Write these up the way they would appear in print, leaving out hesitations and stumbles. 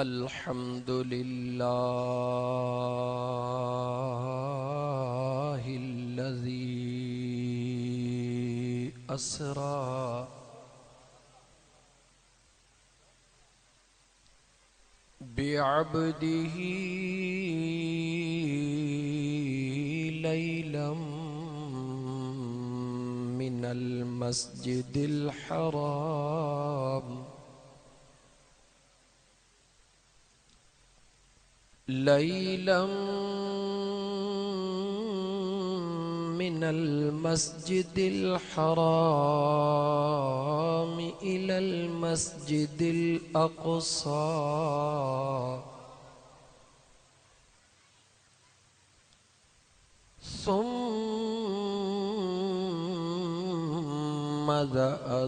अल्हम्दुलिल्लाहिल्लज़ी अस्रा बिअब्दिही लैलम मिनल मस्जिदिल हराम लैलम मिनल मस्जिदिल हराम इलल मस्जिदिल अक़सा सुम्मा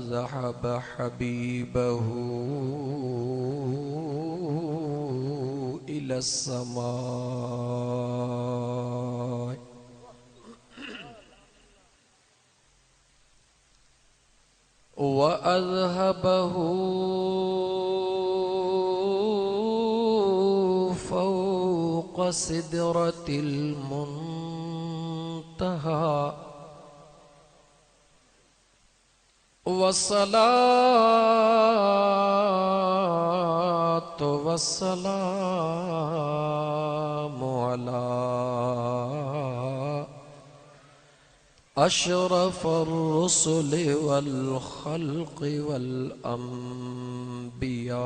ज़हब हबीबहू इलस समा व अज़हबहू फ़ौक़ सिदरतिल मुंतहा वस्सलातु वस्सलामु अला अशरफिर रुसुलि वल खल्क़ि वल अंबिया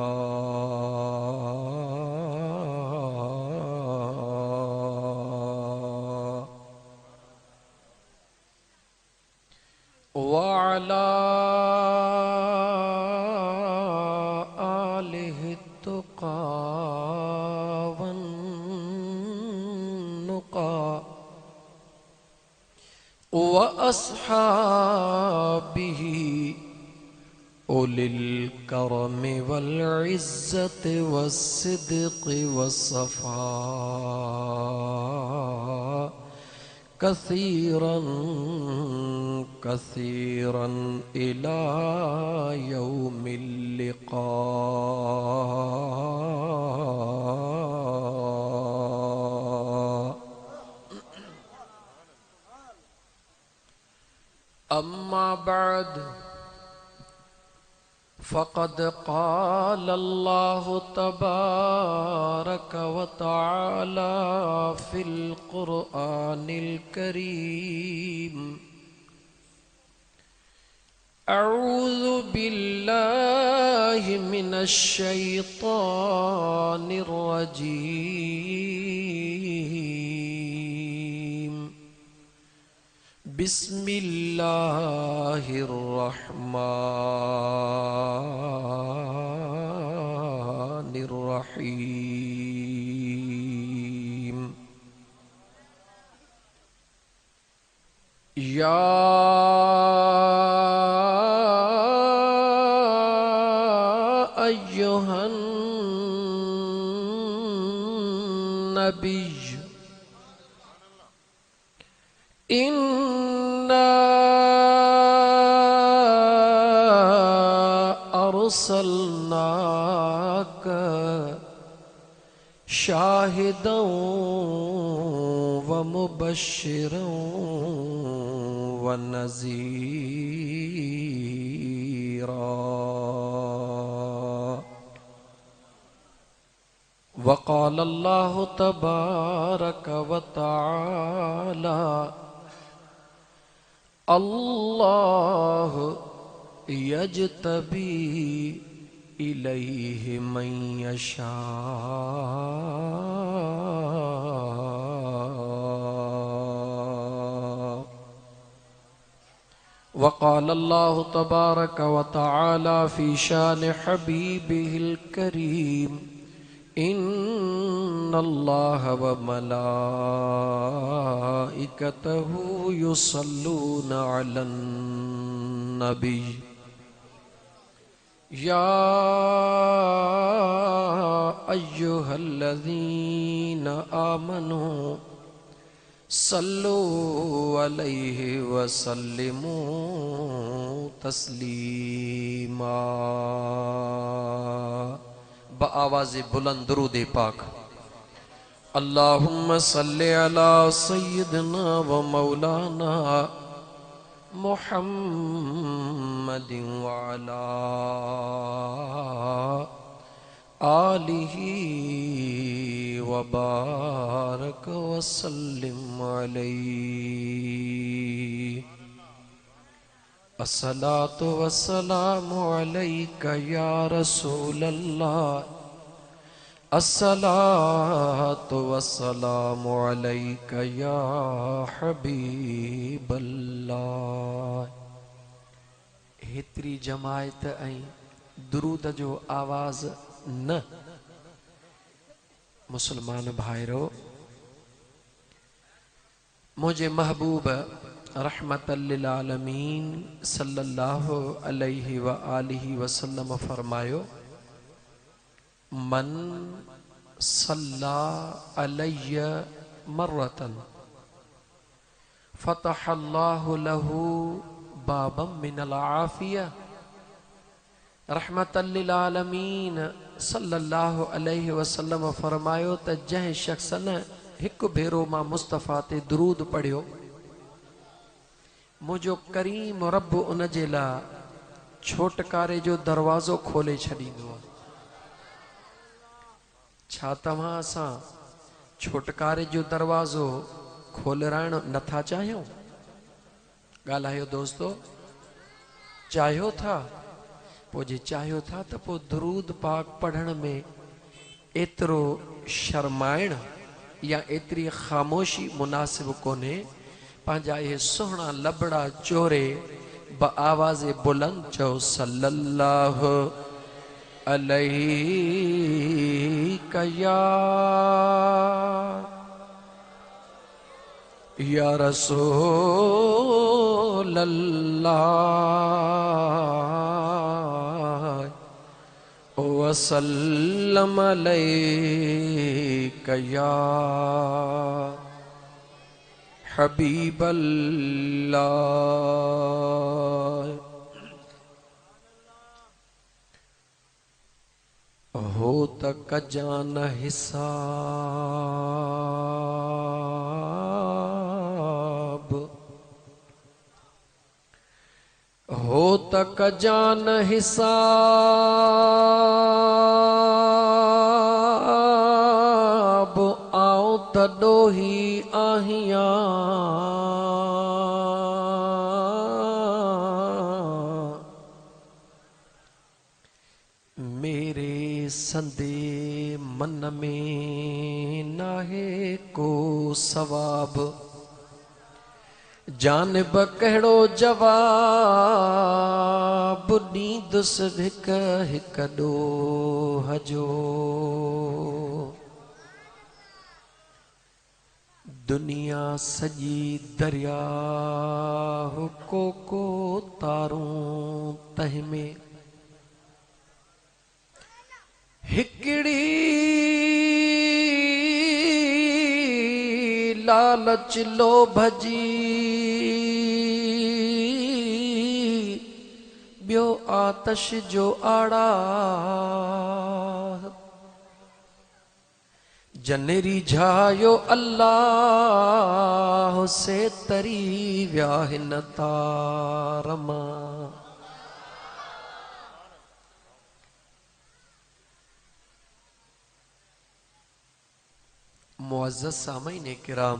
व अला आलिहि तुक़ा वन्नुक़ा व अस्हाबिही उलिल करमि वल इज़्ज़ति वस्सिद्क़ि वस्सफ़ा कसीरन कसीरन इला यौमिल लिक़ा। अम्मा बाद फ़क़द क़ाल अल्लाहु तबारक व तआला फ़िल क़ुरआनिल करीम अऊज़ु बिल्लाहि मिनश शैतानिर रजीम बिस्मिल्लाहिर्रहमानिर्रहीम। या अय्युहन नबिय्य इन्ना अरसलनाका शाहिदन व मुबश्शिरन व नज़ीरा। वक़ाल अल्लाहु तबारक व तआला अल्लाह यज्तबी इलैहि मन यशा वक़ाल अल्लाहु तबारक व तआला फ़ी शान हबीबिहिल करीम इन्नल्लाह व मलाइकतहु युसल्लूना अलन नबी या अय्युहल्लज़ीना आमनू सल्लु अलैहि वसल्लिमू तस्लीमा। बआवाज़ बुलंद दुरूद पाक। अल्लाहुम्मा सल्लि अला सय्यिदना व मौलाना मुहम्मदिन व अला आलिही व बारक व सल्लिम अलैहि। अस्सलातु वस्सलामु अलैका या रसूलल्लाह, अस्सलातु वस्सलामु अलैका या हबीबल्लाह। हेतरी जमायत ऐं दुरूद जो आवाज़ न। मुसलमान भाइरो, मुझे महबूब रहमतल लिल आलमीन सल्लल्लाहु अलैहि व आलिहि वसल्लम फरमायो, मन सल्ला अलैय मर्रतन फतहल्लाहु लहू बाबम मिनल आफिया। रहमतल लिल आलमीन सल्लल्लाहु अलैहि वसल्लम फरमायो त जंहिं शख्स न हिकु भेरो मां मुस्तफ़ा ते दुरूद पढ़ियो, मुझो करीम रब उन जे लाइ छोटकारे जो दरवाज़ो खोले छॾींदो आहे। छा तव्हां असां छोटकारे जो दरवाज़ो खोलराइण नथा चाहियूं? ॻाल्हायो दोस्तो, चाहियो था? पोइ जे चाहियो था त पोइ दुरूद पाक पढ़ण में एतिरो शर्माइण या एतिरी ख़ामोशी मुनासिब कोन्हे। पंहिंजा इहे सुहिणा लबड़ा चोरे बआवाज़ बुलंद चओ सल्लल्लाहु अलैका या रसूलल्लाह वसल्लम अलैका या हबीबल्लाह। हो तक जान हिसाब, हो तक जान हिसाब, आओ तॾो ही आहियां। मेरे संदे मन में नाहे को सवाब, जानब कहिड़ो जवाब ॾींदुसि हिक हिक ॾोह जो। दुनिया सॼी दरिया को तारूं तंहिं में, हिकिड़ी लालच लोभ जी, ॿियो आतश जो आड़ा। जनेरी झायो अल्लाह से तरी विया हिन तार मां। मुअज़्ज़ज़ सामईन किराम,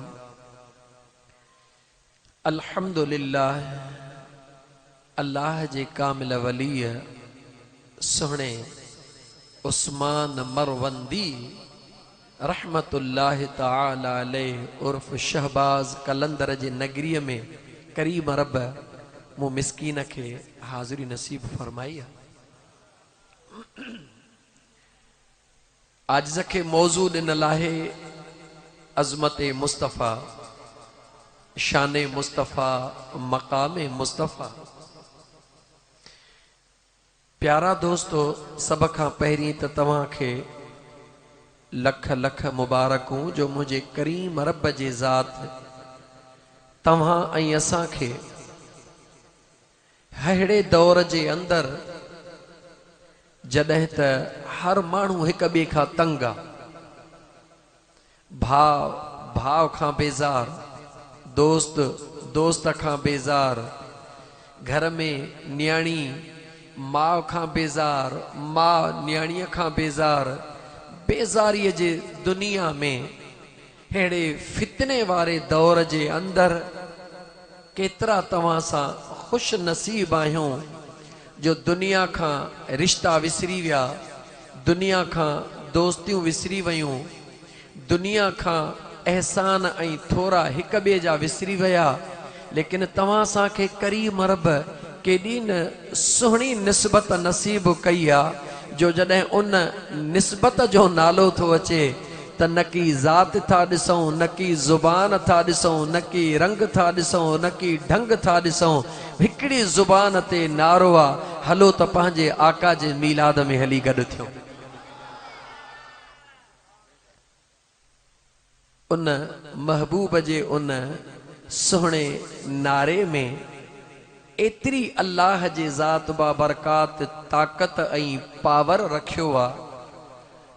अल्हम्दुलिल्लाह अल्लाह जे कामिल वलीय सुहणे उस्मान मरवंदी रहमतुल्लाह ताला अलैह उर्फ शहबाज कलंदर जे नगरीअ में करीम रब मूं मिस्कीन खे हाज़िरी नसीब फरमाई आहे। आजिज़ खे मौज़ू ॾिनल आहे अज़मत मुस्तफ़ा, शान मुस्तफ़ा, मक़ाम मुस्तफ़ा। प्यारा दोस्तो, सब खां पहिरीं त तव्हां खे लख लख मुबारकूं जो मुझे करीम रब जे ज़ात तव्हां ऐं असां खे अहिड़े दौर जे अंदर जॾहिं त हर माण्हू हिक ॿिए खां तंग आहे, भाव भाव खां बेज़ार, दोस्त दोस्त खां बेज़ार, घर में न्याणी माउ खां बेज़ार, माउ न्याणीअ खां बेज़ार, बेज़ारीअ जे दुनिया में अहिड़े फितने वारे दौर जे अंदरि केतिरा तव्हां सां ख़ुशि नसीब आहियूं जो दुनिया खां रिश्ता विसरी विया, दुनिया खां दोस्तियूं विसरी वयूं, दुनिया खां एहसान ऐं थोरा हिक ॿिए जा विसरी विया। लेकिन तव्हां असांखे करीम रब केॾी न सुहिणी निस्बत नसीब कई आहे जो जॾहिं उन निस्बत जो नालो थो अचे त न की ज़ात था ॾिसूं, न की ज़ुबान था ॾिसूं, न की रंग था ॾिसूं, न की ढंग था ॾिसूं, हिकिड़ी ज़ुबान ते नारो आहे, हलो त पंहिंजे आका जे मीलाद में हली गॾु थियूं। उन महबूब जे उन सुहिणे नारे में एतिरी अल्लाह जे ज़ात बाबरकात ताक़त ऐं पावर रखियो आहे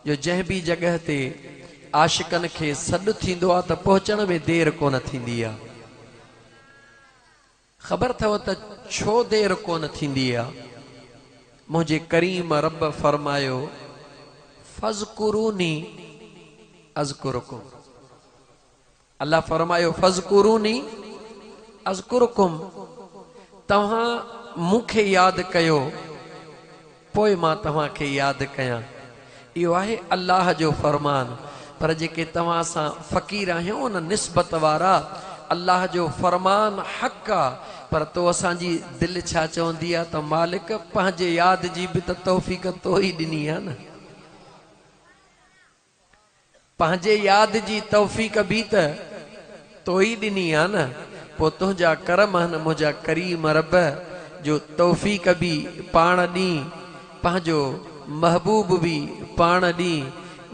जो जंहिं बि जॻह ते आशिकनि खे सॾु थींदो आहे त पहुचण में देरि कोन थींदी आहे। ख़बर अथव त छो देरि कोन थींदी आहे? मुंहिंजे करीम रब फरमायो फज़कुरूनी अज़कुरुकुम। अल्लाह फरमायो फज़कुरूनी अज़कुरुकुम, तव्हां मूंखे यादि कयो पोइ मां तव्हांखे यादि कयां। इहो आहे अल्लाह जो फरमान। पर जेके तव्हां सां फ़क़ीर आहियूं उन निस्बत वारा, अल्लाह जो फरमान हक़ आहे, पर तो असांजी दिलि छा चवंदी आहे त मालिक पंहिंजे यादि जी बि त तौफ़ीक़ तो ई ॾिनी आहे न, पंहिंजे यादि जी तौफ़ीक़ बि त तो ई ॾिनी आहे न। पोइ तुंहिंजा करम आहिनि मुंहिंजा करीम रब जो तौफ़ीक़ बि पाण ॾी, पंहिंजो महबूब बि पाण ॾी,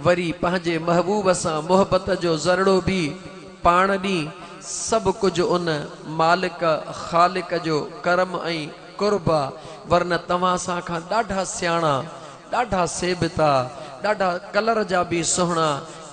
वरी पंहिंजे महबूब सां मोहबत जो ज़रड़ो बि पाण ॾी। सभु कुझु उन मालिक ख़ालिक जो करम ऐं कुर्ब आहे। वरन तव्हां असां खां ॾाढा सियाणा, ॾाढा सेबिता, ॾाढा कलर जा बि सुहिणा,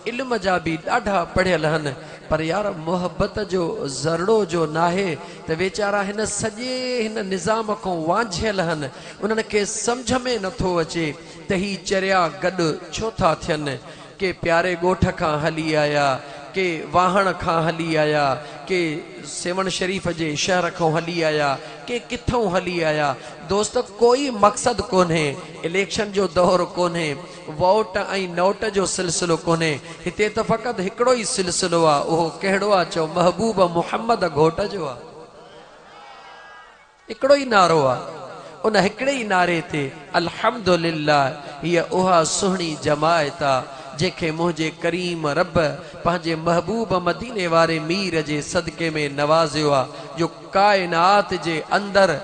इल्म जा बि ॾाढा पढ़ियल आहिनि, पर यार मोहबत जो ज़रड़ो जो नाहे त वीचारा हिन सॼे हिन निज़ाम खां वांझियल आहिनि। उन्हनि खे सम्झ में नथो अचे त ही चरिया गॾु छो था थियनि। के प्यारे ॻोठ खां हली आया, के वाहण खां हली आया, के सेवण शरीफ़ जे शहर खां हली आया, के किथां हली आया। दोस्त कोई मक़सदु कोन्हे, इलेक्शन जो दौर कोन्हे, वोट ऐं नोट जो सिलसिलो कोन्हे, हिते त फ़क़ति हिकिड़ो ई सिलसिलो आहे। उहो कहिड़ो आहे? चओ महबूब मुहम्मद घोट जो आहे। हिकिड़ो ई नारो आहे। उन हिकिड़े ई नारे ते अल्हम्दुलिल्लाह, हीअ उहा सुहिणी जमायत आहे जंहिंखे मुंहिंजे करीम रब पंहिंजे महबूब मदीने वारे मीर जे सदके में नवाज़ियो आहे, जो काइनात जे अंदरि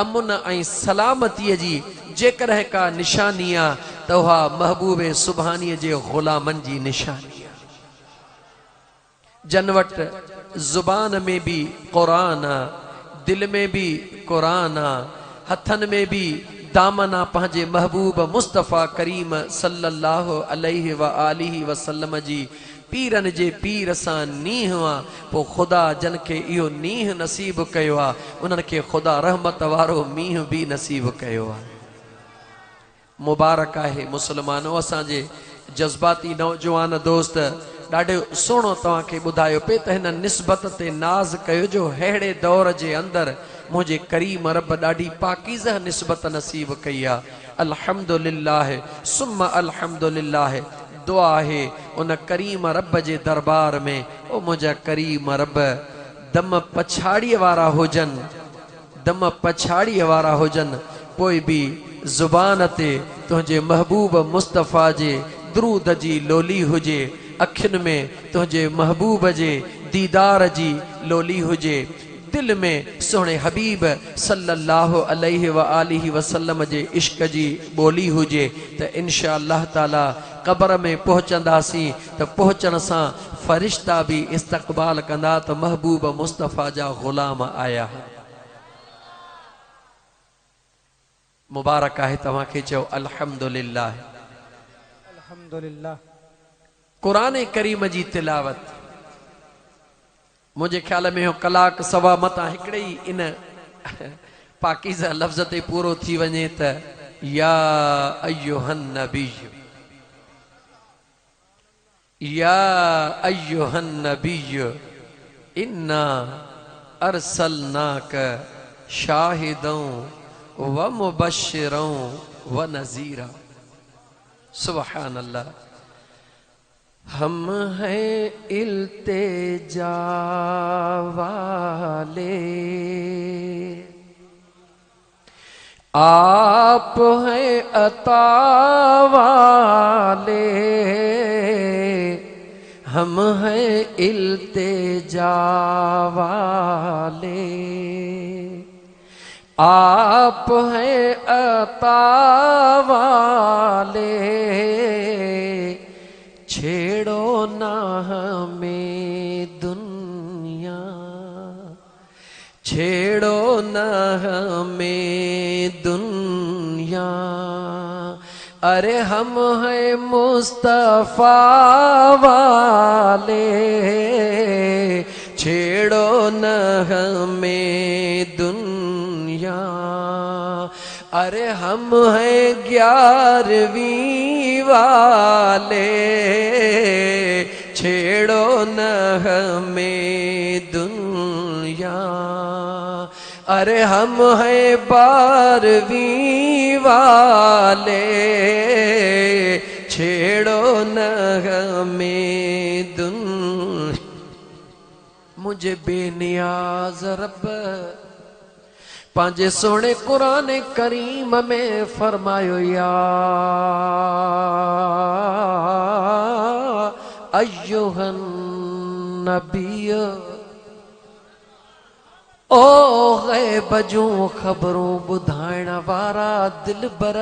अमुन ऐं सलामतीअ जी जेकॾहिं का निशानी आहे त उहा महबूबे सुभानीअ जे ग़ुलामनि जी निशानी आहे। जन वटि ज़ुबान में बि क़ुरान आहे, दिल में बि क़ुरान आहे, हथनि में बि दामना पंहिंजे महबूब मुस्तफ़ा करीम सल्लल्लाहु अलैहि व आलिहि वसल्लम जी पीरनि जे पीर सां नींहुं आहे। पोइ ख़ुदा जन खे इहो नींहुं नसीब कयो आहे, उन्हनि खे ख़ुदा रहमत वारो मींहुं बि नसीब कयो आहे। मुबारक आहे मुस्लमानो। असांजे जज़्बाती नौजवान दोस्त ॾाढो सुहिणो तव्हांखे ॿुधायो पे त हिन निस्बत ते नाज़ कयो जो अहिड़े दौर जे अंदरि मुंहिंजे करीम रब ॾाढी पाकीज़ह निस्बत नसीब कई आहे। अल्हम्दुलिल्लाह सुम्मा अल्हम्दुलिल्लाह। दुआ आहे उन करीम रब जे दरबार में, ओ मुंहिंजा करीम रब दम पछाड़ीअ वारा हुजनि, दम पछाड़ीअ वारा हुजनि, पोइ बि ज़ुबान ते तुंहिंजे महबूब मुस्तफ़ा जे दरूद जी लोली हुजे, अखियुनि में तुंहिंजे महबूब जे दीदार जी लोली हुजे, दिल में सुहिणे हबीब सल्लल्लाहु अलैहि व आलिहि वसल्लम जे इश्क जी ॿोली हुजे, त इंशा अल्लाह ताला क़बर में पहुचंदासीं त पहुचण सां फ़रिश्ता बि इस्तक़बाल कंदा त महबूब मुस्तफ़ा जा ग़ुलाम आया। मुबारक है तव्हां खे चओ अल्हम्दुलिल्लाह। अल्हम्दुलिल्लाह। कुरान करीम जी तिलावत मुझे ख्याल में हो कलाक सवा मता हिकड़े ही इन पाकीज़ा लफ्ज़ ते पूरो थी वञे त या अय्युहन नबी, या अय्युहन नबी इन्ना अरसलनाक शाहिदों व मुबश्शिरों व नज़ीरा। सुबहान अल्लाह। हम हैं इल्तिजा वाले, आप हैं अता वाले। हम हैं इल्तिजा वाले, आप हैं अता वाले। छेड़ो ना हमें दुनिया, छेड़ो ना हमें दुनिया। अरे हम हैं मुस्तफा वाले, छेड़ो न हमें दुनिया। अरे हम हैं 11वीं वाले, छेड़ो न हमें दुनिया। अरे हम हैं 12वीं वाले, छेड़ो न हमें दुनिया। मुझे बेनियाज रब पांजे सोने कुरान करीम में फरमायो या अय्युहन नबी। ओ गैब जूं खबरों बुधाइण वारा दिलबर,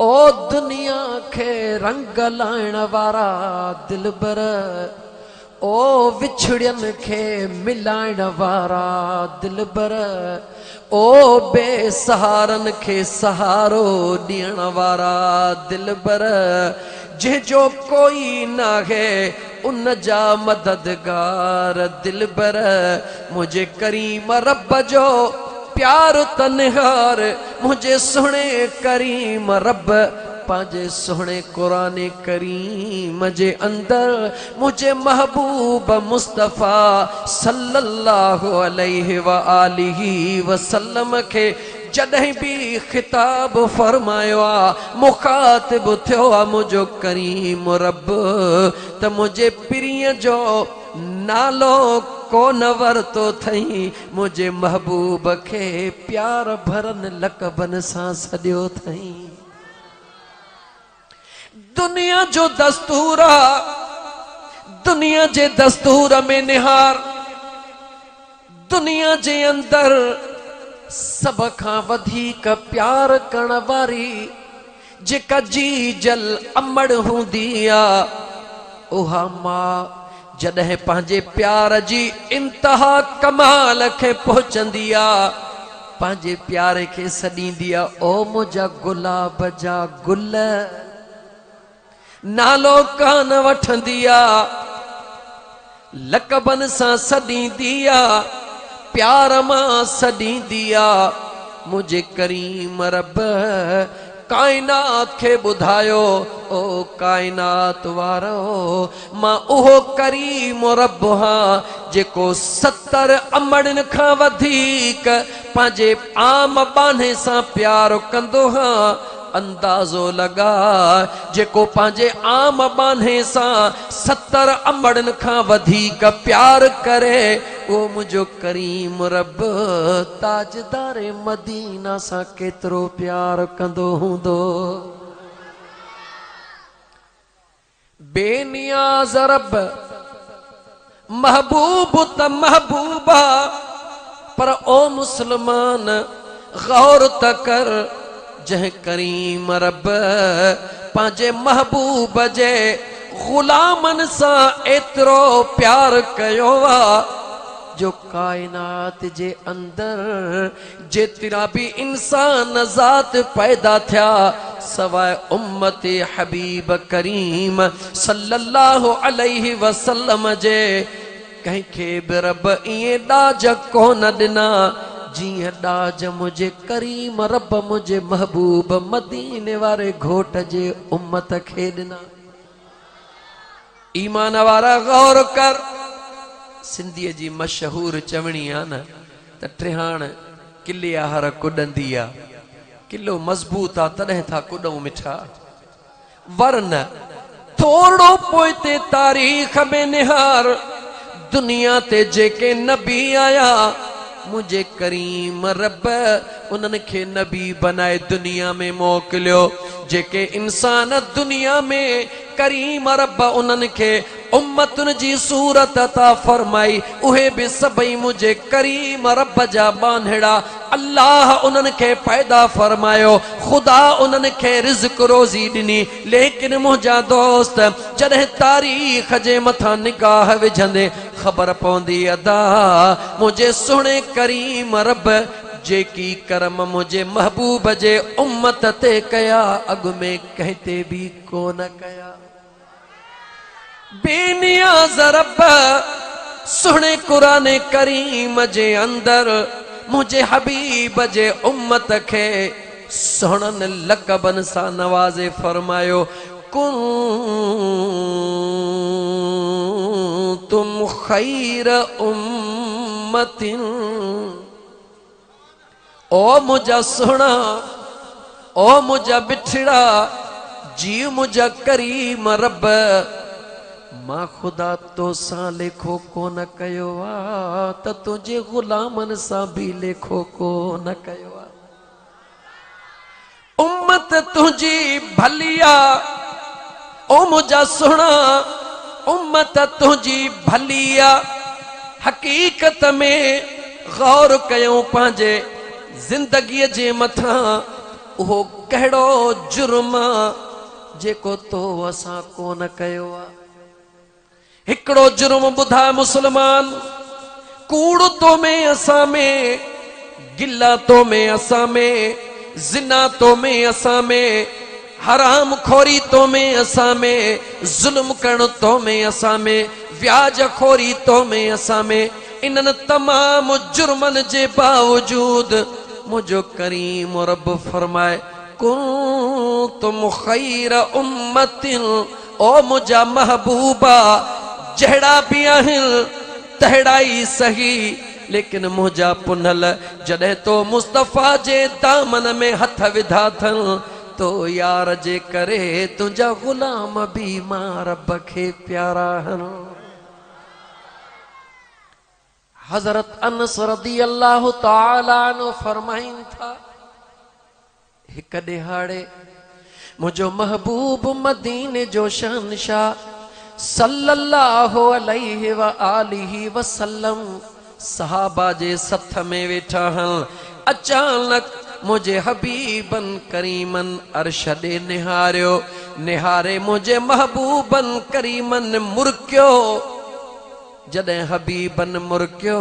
ओ दुनिया के रंग लाइण वारा दिलबर, ओ विछड़न के मिलाइण वारा दिलबर, ओ बेसहारन के सहारो दियण वारा दिलबर। जो कोई ना है उन जा मददगार दिलबर। मुझे करीम रब जो प्यार तनहार, मुझे सुने करीम रब पांजे सोहणे कुरान करीम जे अंदर मुझे महबूब मुस्तफ़ा सल्लल्लाहु अलैहि व आलिहि वसल्लम के जॾहिं भी खिताब फरमायो आ, मुखातिब थियो आ मुझो करीम रब, त मुझे प्रिय जो नालो कोन वरतो थई, मुझे महबूब के प्यार भरन लकबन सां सॼो थई। दुनिया जो दस्तूर आ, दुनिया जे दस्तूर में निहार, दुनिया जे अंदर सब खां वधीक प्यार करण वारी जेका जी जल अमड़ हूंदी आ, उहा मां जॾहिं पंहिंजे प्यार जी इंतहा कमाल खे पहुचंदी आ, पंहिंजे प्यारे खे सॾींदी आ, ओ मुंहिंजा गुलाब जा गुल। नालो कान वठंदी आ, लकबन सां सॾींदी आ, प्यार मां सॾींदी आ। मुझे करीम रब कायनात खे ॿुधायो, ओ कायनात वारो मां उहो करीम रब हां जेको 70 अमड़नि खां वधीक पंहिंजे आम बाने सां प्यार कंदो हां। अंदाज़ो लगा जेको पंहिंजे आम बाने सां 70 अमड़नि खां वधीक प्यार करे, वो मुझो करीम रब ताजदारे मदीना सां केतिरो प्यार कंदो हूंदो। बेनियाज़ रब महबूब त महबूबा, पर ओ मुसलमान गौर त कर, जह करीम रब पंहिंजे महबूब जे गुलामन सां एतिरो प्यार कयो आ, जो कायनात जे अंदर जेतिरा भी इंसान ज़ात पैदा थिया सवाए उम्मत हबीब करीम सल्लल्लाहु अलैहि वसल्लम जे कंहिंखे बि रब इएं ॾाज कोन ॾिना जीअं ॾाज मुझे करीम रब मुझे महबूब मदीने वारे घोट जे उम्मत खे ॾिना। ईमान वारा गौर कर, सिंधीअ जी मशहूर चवणी आहे न त ट्रिहाण किले हर कुॾंदी आहे, किलो मज़बूत आहे तॾहिं था कुॾऊं मिठा, वरन थोड़ो पोइते तारीख़ में निहार दुनिया ते जेके नबी आया मुझे करीम रब उन्हनि खे नबी बनाए दुनिया में मोकिलियो। जेके इंसान दुनिया में करीम रब उन्हनि खे उम्मतुन जी सूरत अता फरमाई उहे भी सभई मुझे करीम रब जा बांधड़ा अल्लाह उन्हनि खे पैदा फरमायो, खुदा उन्हनि खे रिज़्क रोज़ी ॾिनी। लेकिन मुंहिंजा दोस्त जॾहिं तारीख़ जे मथां निगाह विझंदे ख़बर पवंदी अदा मुझे सुहिणे करीम रब जेकी करम मुझे महबूब जे उम्मत ते कया अॻु में कंहिं ते भी कोन कया। बेनियाज़ रब सुहिणे कुरान करीम जे अंदर मुझे हबीब जे उम्मत खे सुहिणनि लक़बनि सां नवाज़े फरमायो कुंतुम खैर उम्मतिन। ओ मुझा सुहिणा, ओ मुझा बिछड़ा जी मुझा करीम रब मां खुदा तो सां लेखो कोन कयो आ त तुझे गुलामनि सां भी लेखो कोन कयो आ। उम्मत तुझी भलिया ओ मुझा सुहिणा, उम्मत तुझी भलिया। हकीकत में गौर कयूं पंहिंजे जिंदगीअ जे मथां उहो कहिड़ो जुर्म जेको तो असां कोन कयो आ। हिकड़ो जुर्म ॿुधा मुसलमान, कूड़ तो में असां में, गिला तो में असां में, जिना तो में असां में, हराम खोरी तो में असां में, जुल्म करण तो में असां में, व्याज खोरी तो में असां में। इन्हनि तमाम जुर्मन जे बावजूद मुझो करीम रब फरमाए कुंतुम खैर उम्मतिन। ओ मुझा महबूबा जहिड़ा भी आहिनि तहिड़ा ई सही, लेकिन मुझा पुनल जॾहिं तो मुस्तफ़ा जे दामन में हथ विधा थन तो यार जे करे तुंहिंजा गुलाम भी मां रब खे प्यारा हन। हजरत अनस रदी अल्लाह ताला अन्हु फरमाइन था हिक दिहाड़े मुझो महबूब मदीने जो शहंशाह सल्लल्लाहु अलैहि व आलिहि वसल्लम सहाबा जे सथ में वेठा हन। अचानक मुझे हबीबन करीमन अर्श ॾे निहारियो, निहारे मुझे महबूबन करीमन मुरकियो। जॾहिं हबीबन मुरकियो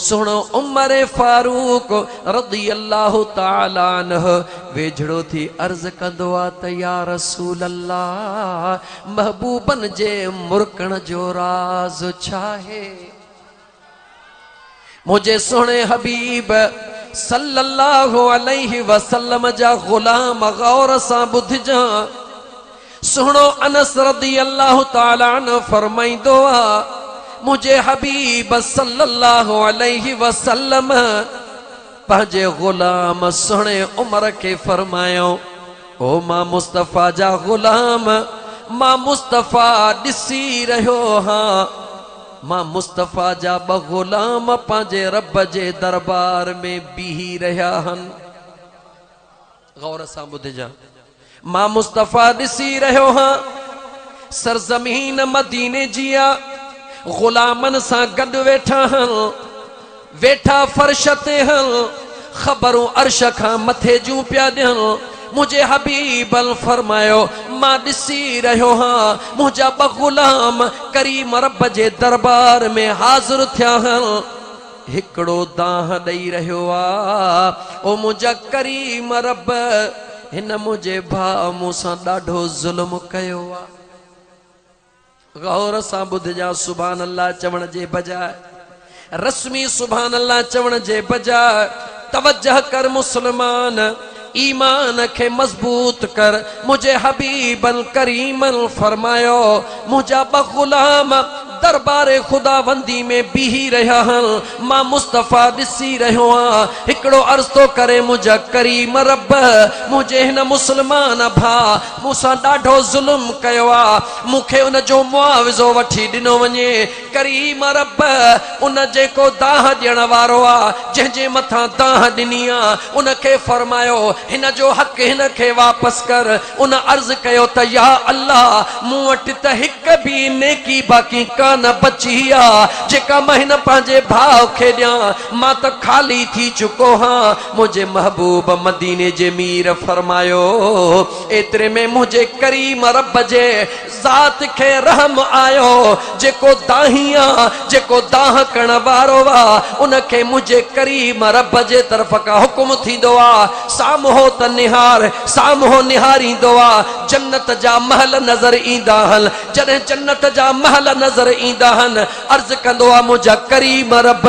सुहिणो उमर फारूक रज़ी अल्लाह ताला अन्हु वेझड़ो थी अर्ज़ कंदो आ त या रसूल अल्लाह महबूबन जे मुरकण जो राज़ छा आहे। मुझे सुहिणे हबीब सल्लल्लाहु अलैहि वसल्लम जा गुलाम गौर सां ॿुधजा। सुहिणो अनस रज़ी अल्लाह ताला अन्हु फरमाईंदो आ मुझे हबीब सल्लल्लाहु अलैहि वसल्लम पंहिंजे गुलाम सुहिणे उमर के फरमायो ओ मां मुस्तफ़ा जा गुलाम, मां मुस्तफ़ा ॾिसी रहियो हां, मां मुस्तफ़ा जा ॿ गुलाम पंहिंजे रब जे दरबार में बीही रहिया हन। गौर सां ॿुधजा, मां मुस्तफ़ा ॾिसी रहियो हां सरज़मीन मदीने जी आ, गुलामन सां गॾु वेठा हन, वेठा फर्श ते हन, ख़बरूं अर्श खां मथे जूं पिया ॾियनि। मुझे हबीबल फरमायो मां ॾिसी रहियो हाँ मुझा ब गुलाम करीम रब जे दरबार में हाज़िर थिया हन हिकड़ो दाह ॾेई रहियो आ ओ मुझा करीम रब हिन मुझे भाउ मूंसां ॾाढो ज़ुल्म कयो आ गौर सां ॿुधजा सुभान अल्लाह चवण जे बजाय रस्मी सुभान अल्लाह चवण जे बजाय तवज्जह कर मुसलमान ईमान के मजबूत कर मुझे हबीबल करीमल फरमायो मुझा ब गुलाम दरबारे खुदावंदी में बीही रहा हन मां मुस्तफा ॾिसी रहियो आं हिकड़ो अर्ज़ तो करे मुझा करीम रब मुझे हिन मुसलमान भा मूंसां ॾाढो ज़ुल्म कयो आ मूंखे उन जो मुआविज़ो वठी ॾिनो वञे करीम रब उन जेको दाह ॾियण वारो आ जंहिंजे मथां दाह ॾिनी आ उनखे फरमायो हिन जो हक़ हिन खे वापसि कर उन अर्ज़ कयो त या अल्लाह मूं वटि त हिक बि नेकी बाक़ी न बची आ जेका महिन पंहिंजे भाउ खे ॾियां मां त खाली थी चुको हाँ मुझे महबूब मदीने जे मीर फरमायो एतिरे में मुझे करीम रब जे ज़ात खे रहम आयो जेको दाहिया जेको दाह करण वारो आ उनखे मुझे करीम रब जे तरफ़ खां हुकुम थींदो आ साम्हूं त निहार साम्हूं निहारींदो आ जन्नत जा महल नज़र ईंदा हन जॾहिं जन्नत जा महल नज़र ईंदा हन अर्ज़ कंदो आ मुझा करीम रब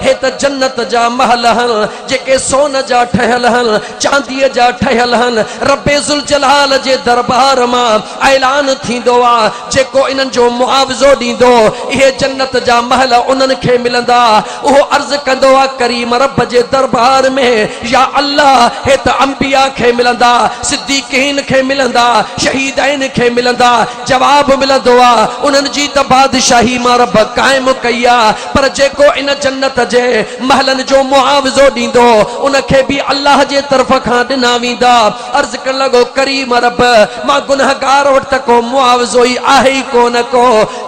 हे त जन्नत जा महल हन जेके सोन जा ठहियल हन चांदीअ जा ठहियल हन रब्बे ज़ुल जलाल जे दरबार मां ऐलान थींदो आ जेको इन्हनि जो मुआविज़ो ॾींदो इहे जन्नत जा महल उन्हनि खे मिलंदा उहो अर्ज़ कंदो आ करीम रब जे दरबार में या अल्लाह हे त अंबिया खे मिलंदा सिद्दीकीन खे मिलंदा शहीदैन खे मिलंदा जवाब मिलंदो आ उन्हनि जी त बादशाही मां रब कायम कई आ पर जेको इन जन्नत जे महलन जो मुआविज़ो ॾींदो उनखे भी अल्लाह जे तरफ़ खां ॾिना वेंदा अर्ज़ करण लॻो करीम रब मां गुनहगार वटि त को मुआविज़ो ई आहे ई कोन को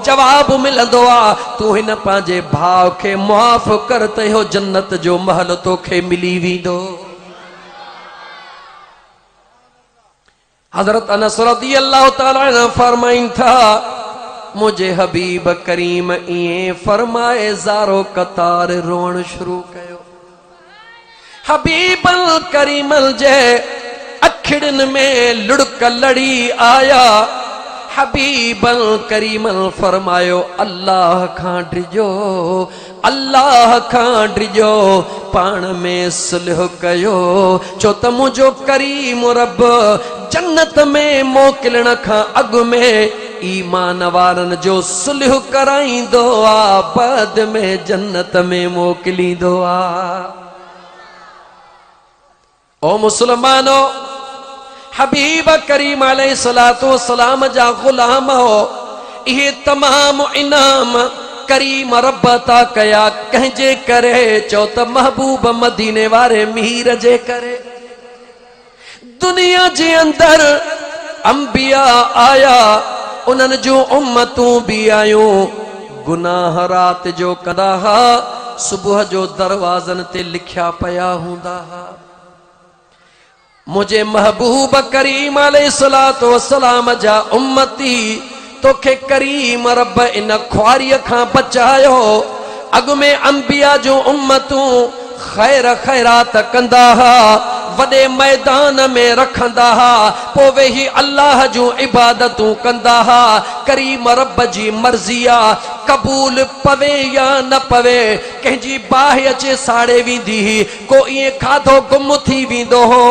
जवाब मिलंदो आ तूं हिन पंहिंजे भाउ खे मुआफ़ कर त इहो जन्नत जो महल तोखे मिली वेंदो हज़रत अनस रज़ियल्लाहु तआला अन्हु फरमाइनि था मुझे हबीब करीम इए फरमाए ज़ारो कतार रोण शुरू कयो हबीबल करीमल जे अखिड़न में लुड़क लड़ी आया हबीबल करीमल फरमायो अल्लाह खां डिजो अल्लाह खां डिजो पाण में सुलह कयो छो त मुझो करीम रब जन्नत में मोकिलण खां अॻु में ईमान वारन जो सुलह कराईंदो आ बाद में जन्नत में मोकिलींदो आ ओ मुसलमानो हबीब करीम अलैहिस्सलातु वस्सलाम जा गुलाम हो इहे तमाम इनाम करीम रब ता कया कंहिंजे करे चो त महबूब मदीने वारे मीर जे करे दुनिया जे अंदर अंबिया आया उन्हनि जूं उम्मतूं भी आयूं गुनाह रात जो कंदा हा सुबुह जो दरवाज़न ते लिखिया पया हूंदा हा मुझे महबूब करीम अलैहिस्सलातु वस्सलाम जा उम्मती तोखे करीम रब इन ख्वारीअ खां बचायो अॻु में अंबिया जूं उम्मतूं खैर खैरात कंदा हा वॾे मैदान में रखंदा हा पोइ वेही अल्लाह जूं इबादतूं कंदा हा करीम रब जी मर्ज़ी आ कबूल पवे या न पवे कंहिंजी बाहि अचे साड़े वेंदी को इएं खाधो गुम थी वेंदो हो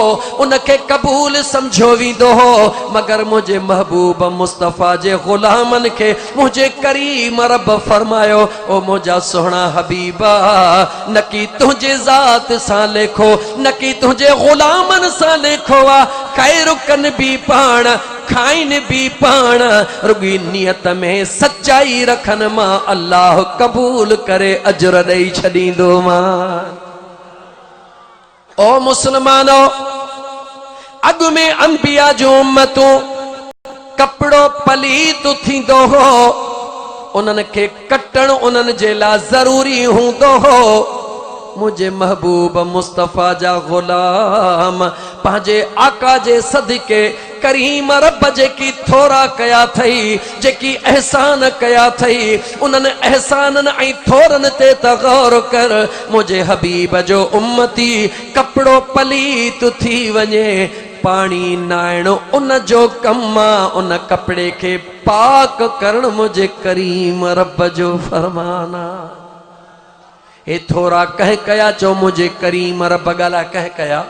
उनखे कबूल सम्झो वेंदो हो मगर मुंहिंजे महबूब मुस्तफ़ा जे ग़ुलामनि खे मुंहिंजे करीम रब फरमायो ओ मुंहिंजा सुहिणा हबीबा न की तुंहिंजे ज़ात सां लेखो न की तुंहिंजे ग़ुलामनि सां लेखो आ खैर कन भी पाण खाइन भी पाण रुगी नियत में सच्चाई रखन मां अल्लाह कबूल करे अजर ॾेई छॾींदो मां ओ मुसलमानो अॻु में अंबिया जूं उम्मतूं कपिड़ो पलीत थींदो हो उन्हनि खे कटण उन्हनि जे लाइ ज़रूरी हूंदो हो मुझे महबूब मुस्तफ़ा जा गुलाम पंहिंजे आका जे सदके करीम रब जेकी थोरा कया थई जेकी एहसान कया थई उन्हनि एहसाननि ऐं थोरनि ते त गौर कर मुझे हबीब जो उम्मती कपड़ो पलीत थी वञे पानी नाइण उन जो कम उन कपड़े के पाक करण मुझे करीम रब जो फरमाना हे थोरा कह कया चो मुझे करीम रब गाला कह कया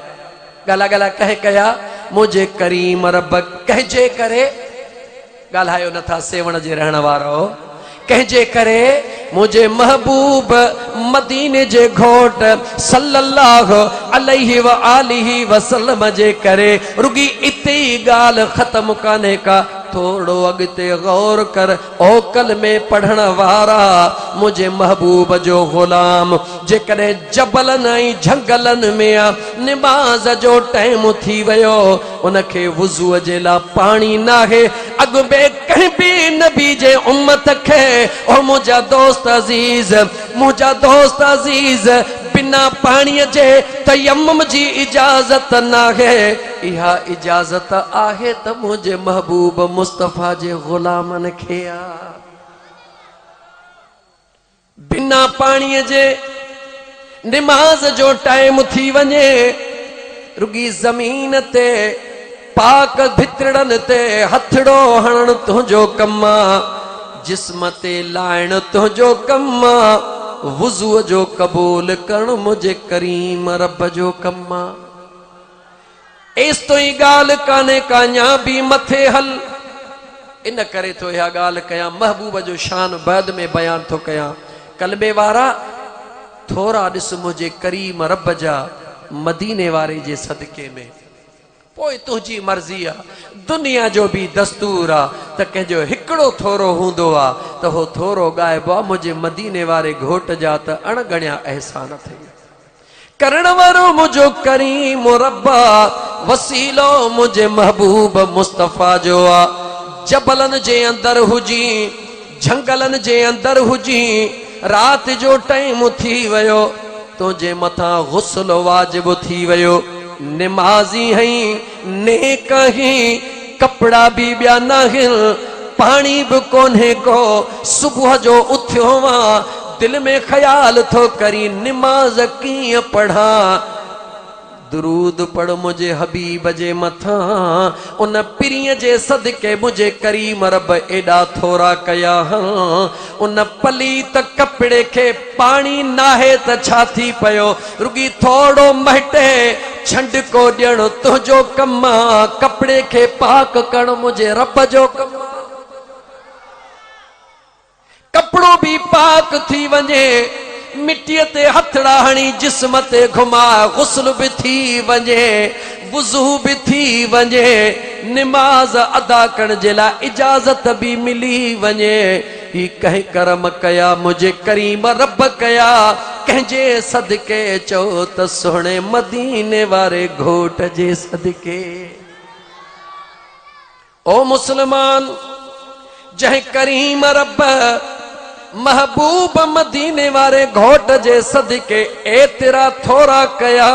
गाला गाला कह कया मुझे करीम रब कहजे करे गाल्हायो नथा सेवण जे रहण वारो कहजे करे मुझे महबूब मदीने जे घोट सल्लल्लाहु अलैहि व आलिहि वसल्लम जे करे रुगी इते ही गाल खत्म काने का थोड़ो अगते गौर कर ओकल में पढ़ण वारा मुझे महबूब जो गुलाम जे करे जबलन ऐं झंगलन में निमाज जो टाइम थी वयो उनखे वुज़ू जे ला पानी नाहे अग बे कहीं भी नबी जे उम्मत खे ओ मुझा दोस्त अजीज बिना पानी जे तयम्मुम जी इजाजत नाहे इहा इजाजत आहे त मुझे महबूब मुस्तफ़ा जे गुलामन खे बिना पानी जे निमाज जो टाइम थी वने रुगी जमीन ते पाक भितरन ते हथड़ो हणन तुझो कम्मा जिस्म ते लाइण तुझो कम्मा वुज़ू जो कबूल करण मुझे करीम रब जो कम्मा एस तो ही गाल काने कान्या भी मथे हल इन करे तो यह गाल कया महबूब जो शान बाद में बयान तो कया कलबे वारा थोरा दिस मुझे करीम रब जा मदीने वारे जे सदके में पोइ तुझी मर्जी आ दुनिया जो भी दस्तूर आ त कंहिंजो हिकिड़ो थोरो हूंदो आ त हो थोरो गायब आ मुझे मदीने वारे घोट जा त अणगणिया एहसान थई करण वारो मुझो करीम रब्बा वसीलो मुझे महबूब मुस्तफ़ा जो आ जबलन जे अंदर हुजी झंगलन जे अंदर हुजी रात जो टाइम थी वयो तुझे मथा गुस्ल वाजिब थी वयो निमाजी हई नेक ही कपड़ा भी बिया नाहिल पानी भी कोन्हे को सुबह जो उथियो वा दिल में ख्याल थो करी निमाज की पढ़ा दुरूद पढ़ मुझे हबीब जे मथा उन पिरीअ जे सदके मुझे करीम रब एडा थोरा कया उन पलीत कपड़े के पानी नाहे त छा थी पयो रुगी थोड़ो महटे छंड को ॾियण तुझो कम कपड़े के पाक करण मुझे रब जो कम कपड़ो भी पाक थी वने मिट्टी ते हथड़ा हणी जिस्म ते घुमा गुस्ल भी थी वने वुज़ू भी थी वने निमाज अदा करण जे ला इजाजत भी मिली वने ही कहीं करम कया मुझे करीम रब कया कहजे सदके चो त सोहणे मदीने वारे घोट जे सदके ओ मुसलमान जह करीम रब महबूब मदीने वारे घोट जे सदके एतिरा थोरा कया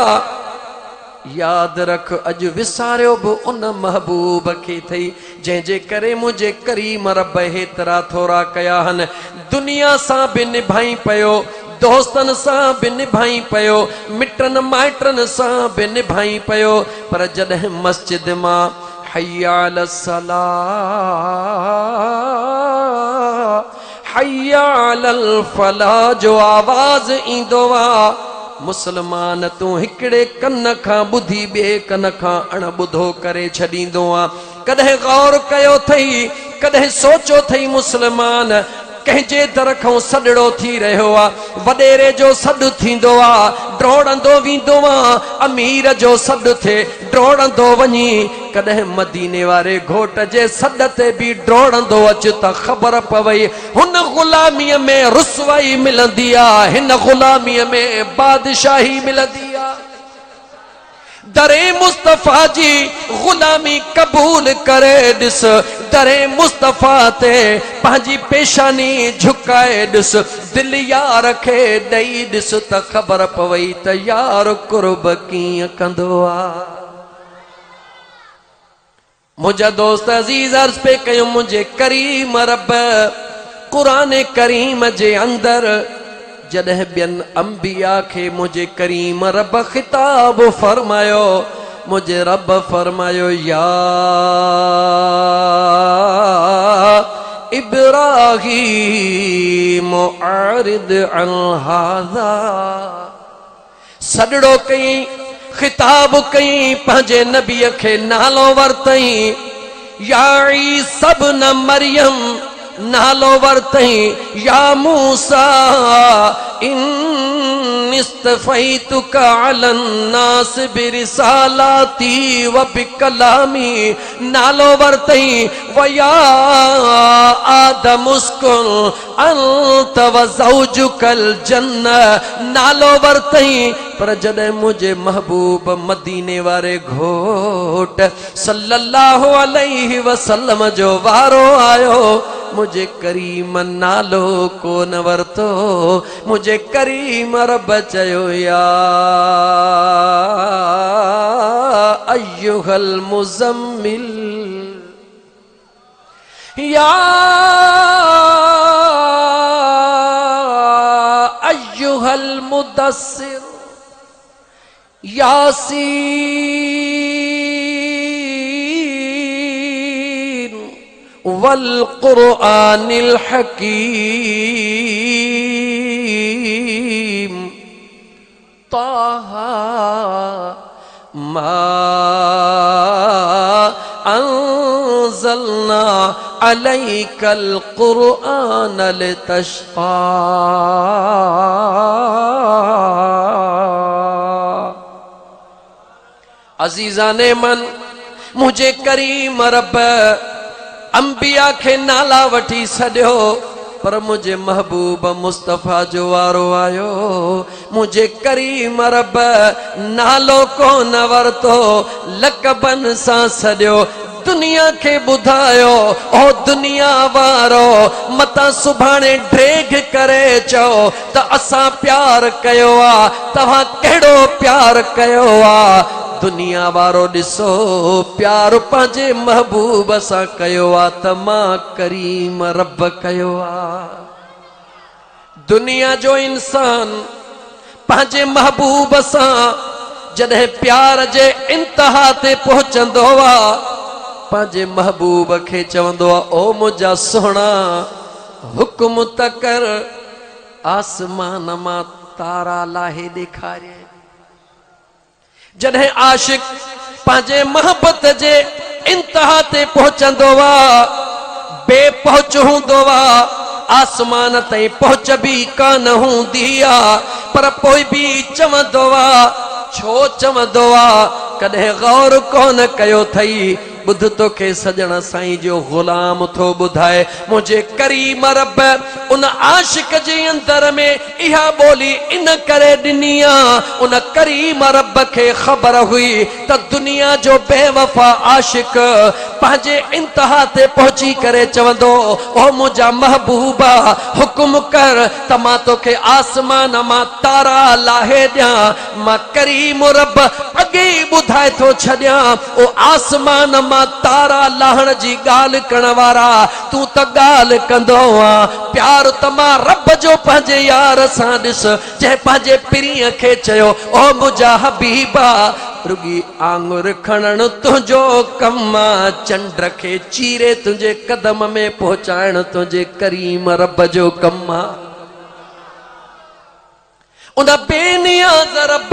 याद रख अज विसारियो भी उन महबूब के थई जंहिंजे करे मुझे करीम रब हेतिरा थोरा कया हन दुनिया सां भी निभाई पयो दोस्तन सां भी निभाई पयो मिटन माइटन सां भी निभाई पयो पर जॾहिं मस्जिद मां हय्या अल सला हय्या अल फला जो आवाज ईंदो आ मुसलमान तू हिकड़े कन खां बुधी बे कन खां अणबुधो करे छॾींदो आ कॾहिं गौर कयो थई कॾहिं सोचो थई मुसलमान कंहिंजे दर खां सॾड़ो थी रहियो आ वॾेरे जो सॾु थींदो आ ड्रोड़ंदो वेंदो आ अमीर जो सॾु थिए ड्रोड़ंदो वञी कॾहिं मदीने वारे घोट जे सॾ ते बि ड्रोड़ंदो अच त ख़बर पवई हुन ग़ुलामीअ में रुसवाई मिलंदी आ हिन ग़ुलामीअ में बादशाही मिलंदी आ दरे मुस्तफा जी गुलामी कबूल करे दिस, दरे मुस्तफा ते पंहिंजी पेशानी झुकाए दिस, दिल यार खे ॾेई दिस त ख़बर पवई त यार कुर्ब कीअं कंदो आहे। मुझा दोस्त अजीज अर्ज पे कयो मुझे करीम रब कुरान करीम जे अंदर जॾहिं ॿियनि अंबिया खे मुझे करीम रब खिताब फरमायो, मुझे रब फरमायो या इब्राहीम आरिद अन हाज़ा, सॾड़ो कई खिताब कई पंहिंजे नबीअ खे नालो वरतई, या ईसा इब्न मरियम नालो वरतई, या मूसा इन्नी इस्तफ़ैतुका अलन नास बिरिसालाती व बिकलामी नालो वरतई, व या आदम उस्कुन अंत व ज़ौजुकल जन्नह नालो वरतई। पर जॾहिं मुझे महबूब मदीने वारे घोट सल्लल्लाहु अलैहि वसल्लम जो वारो आयो, मुझे करीम नालो कोन वरतो, मुझे करीम रब चयो या अय्युहल मुज़म्मिल, या अय्युहल मुदस्सिर, यासीन वल कुरआनिल हकीम, ताहा मा अंज़लना अलैकल कुरआन लितश्क़ा। अजीज़ाने मन मुझे करीम रब अंबिया के नाला वठी सॾियो, पर मुझे महबूब मुस्तफा जो वारो आयो, मुझे करीम रब नालो कोन वरतो, लक़बन सां सॾियो, दुनिया के ॿुधायो ओ दुनिया वारो, मता सुभाणे ड्रेग करे चओ त असां प्यार कयो आ, तव्हां कहिड़ो प्यार कयो आ। दुनिया वारो ॾिसो प्यार पंहिंजे महबूब सां कयो आ त मां करीम रब कयो आ। दुनिया जो इंसान पंहिंजे महबूब सां जॾहिं प्यार जे इंतहा ते पहुचंदो आ, पंहिंजे महबूब खे चवंदो आ ओ मुंहिंजा सुहिणा हुकुम त कर, आसमान मां तारा लाहे ॾेखारे। जॾहिं आशिक पंहिंजे मोहब्बत जे इंतहा ते पहुचंदो आ, बेपहुच हूंदो आ, आसमान ताईं पहुच बि कान हूंदी आ, पर पोइ बि चवंदो आ, छो चवंदो आ, कॾहिं गौर कोन कयो थई, बुध तोखे सजण साईं जो गुलाम थो ॿुधाए, मुझे करीम रब उन आशिक जे अंदर में इहा ॿोली इन करे ॾिनी आ, उन करीम रब खे ख़बर हुई त दुनिया जो बेवफा आशिक पंहिंजे इंतहा ते पहुची करे चवंदो ओ मुंहिंजा महबूबा हुकुम कर त मां तोखे आसमान मां तारा लाहे ॾियां। मां करीम रब अॻे ई ॿुधाए थो छॾियां, ओ आसमान मां तारा लाहण जी ॻाल्हि करण वारा तूं त ॻाल्हि कंदो आ, प्यार त मां रब जो पंहिंजे यार सां ॾिस, जंहिं पंहिंजे पिरीअ खे चयो ओ मुंहिंजा हबीबा रुगी आंगुर खणण तुंहिंजो कम आ, चंड खे चीरे तुंहिंजे कदम में पहुचाइण तुंहिंजे करीम रब जो कम आ। उन बेनियाज़ रब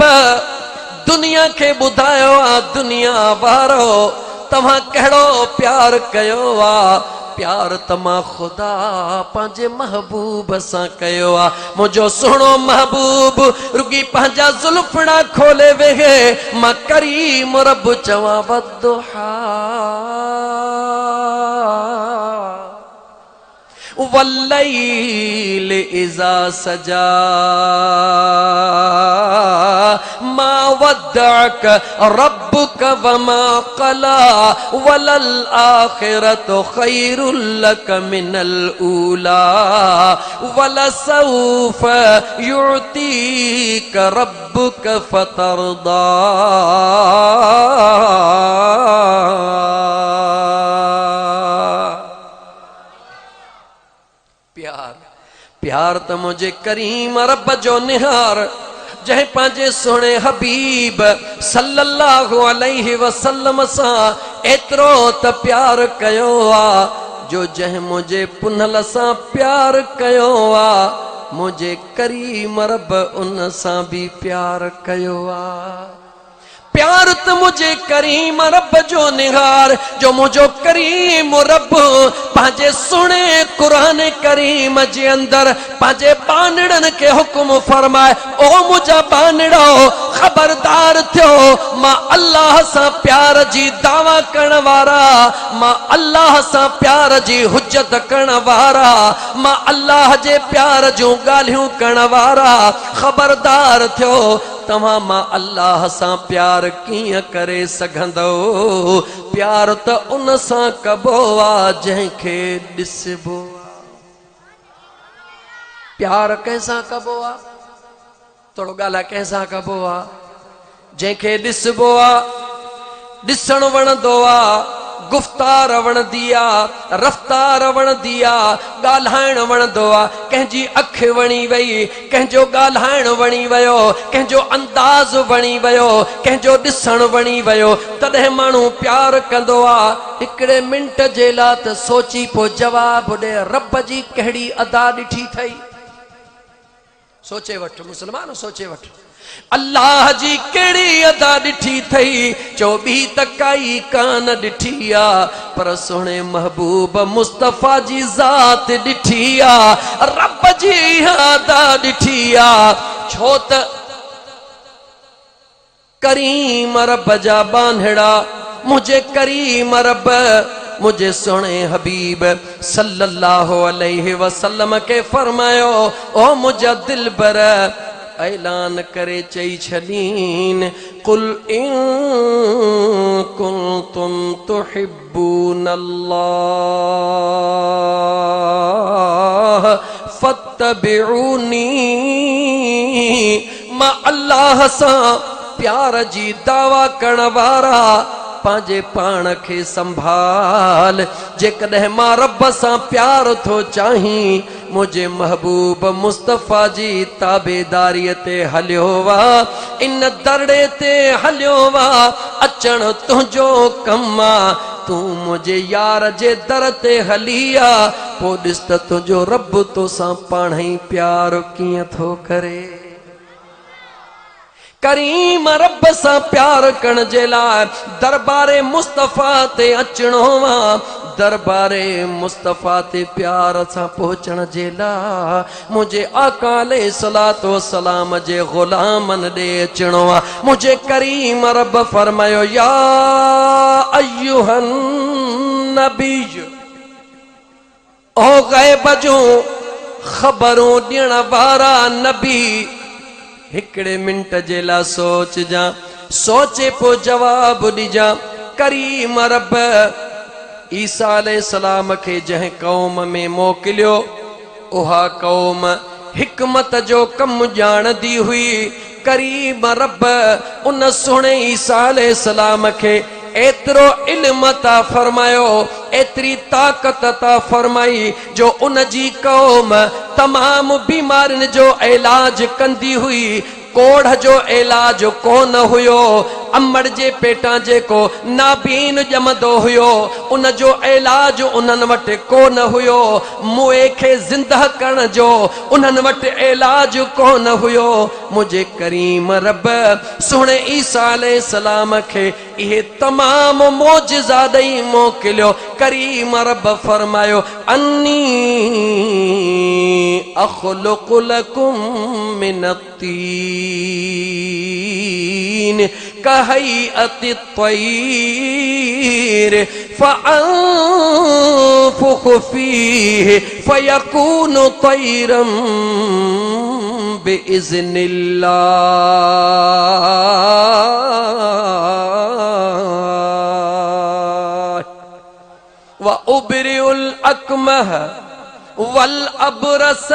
दुनिया के ॿुधायो आ, दुनिया वारो तव्हां कहिड़ो प्यार कयो आ, प्यार त मां खुदा पंहिंजे महबूब सां कयो आ। मुंहिंजो सुहिणो महबूब रुगी पंहिंजा ज़ुल्फड़ा खोले वेहे, मां करीम रब चवां वद्दुहा वल्लैल इज़ा सजा मा वद वद्दअक रब्बुक वमा क़ला वलल आखिरतु खैरुल लक मिनल ऊला वलसौफ युअतीक रब्बुक फतरदा। प्यार प्यार त मुझे करीम रब जो निहार जह पांजे सोने हबीब सल्लल्लाहु अलैहि वसल्लम सा एतरो त प्यार कयो आ जो जह मुझे पुनल सा प्यार कयो आ मुझे करीम रब उन सा भी प्यार कयो आ। प्यार तो मुझे करीम रब जो निहार जो मुझो करीम रब पांजे सुने कुरान करीम जे अंदर पांजे बानड़न के हुक्म फरमाए ओ मुझा बानड़ो खबरदार थियो मां अल्लाह सा प्यार जी दावा करण वारा मां अल्लाह सा प्यार जी हुज्जत करण वारा मां अल्लाह जे प्यार जो गालियों करण वारा खबरदार थियो तव्हां मां अल्लाह सां प्यार कीअं करे सघंदो। प्यार त उन सां कबो आ जंहिंखे ॾिसबो आ। प्यार कंहिंसां कबो आ थोरो ॻाल्हाए कंहिंसां कबो आ जंहिंखे ॾिसबो आ ॾिसण वणंदो आ गुफ्तार वणंदी आ रफ्तार वणंदी आ ॻाल्हाइण वणंदो आ कंहिंजी अखि वणी वई कंहिंजो ॻाल्हाइण वणी वियो कंहिंजो अंदाज़ वणी वियो कंहिंजो ॾिसण वणी वियो तॾहिं माण्हू प्यार कंदो आ। हिकिड़े मिंट जे लाइ त सोची पोइ जवाब ॾे रब जी कहिड़ी अदा ॾिठी अथई। सोचे वठ मुस्लमान सोचे वठ अल्लाह जी कहिड़ी अदा ॾिठी अथई चोबी त काई कान ॾिठी आ पर सोने महबूब मुस्तफ़ा जी ज़ात ॾिठी आ रब जी अदा ॾिठी आ छो त करीम रब जा बांधड़ा मुझे करीम रब मुझे सोने हबीब सल्लल्लाहु अलैहि वसल्लम के फरमायो ओ मुझा दिलबर ऐलान करे चई छलीन कुल इन कुंतुम तुहिब्बून अल्लाह फत्तबिऊनी मां अल्लाह सां प्यार जी दावा करण वारा पांजे पाण खे संभाल जेकॾहिं मां रब सां प्यार थो चाहीं मुझे महबूब मुस्तफ़ा जी ताबेदारीअ ते हलियो वा इन दरड़े ते हलियो वा अचण तुंहिंजो कम आ तूं मुझे यार जे दर ते हली आ पोइ ॾिस त तुंहिंजो रब तोसां पाण ई प्यार कीअं थो करे। करीम रब सां प्यार करण जे लाइ दरबारे मुस्तफ़ा ते अचणो वा दरबारे मुस्तफ़ा ते प्यार सां पहुचण जे लाइ मुझे आका अलैहिस्सलातु वस्सलाम जे ग़ुलामन ॾे अचणो आ। मुझे करीम रब फरमायो या अय्युहन नबी ओ ग़ैब जूं ख़बरूं ॾियण वारा नबी हिकड़े मिंट जे लाइ सोच जा सोचे पो जवाब ॾिजा। करीम रब ईसा अलैहिस्सलाम खे जंहिं क़ौम में मोकिलियो उहा क़ौम हिकमत जो कम ॼाणदी हुई। करीम रब उन सुहिणे ईसा अलैहिस्सलाम खे एतिरो इल्म ता फरमायो एतिरी ताक़त ता फरमाई जो उन जी क़ौम तमाम बीमारियुनि जो इलाज कंदी हुई। कोढ़ जो इलाज कोन हुयो अमड़ जे पेटां जेको नाबीन ॼमंदो हुयो उन जो इलाज उन्हनि वटि कोन हुयो मुए खे ज़िंदह करण जो उन्हनि वटि इलाज कोन हुयो। मुझे करीम रब सुहिणे ईसा अलैहिस्सलाम खे इहे तमाम मोजिज़ा ॾेई मोकिलियो। करीम रब फरमायो अन्नी अख़्लुक़ु लकुम मिनत्तीन कहैअति त्वय्र फअन्फुख़ु फ़ीहि फ़यकूनु तय्रम बिइज़्निल्लाह व उबरिउल अकमह वल अबरस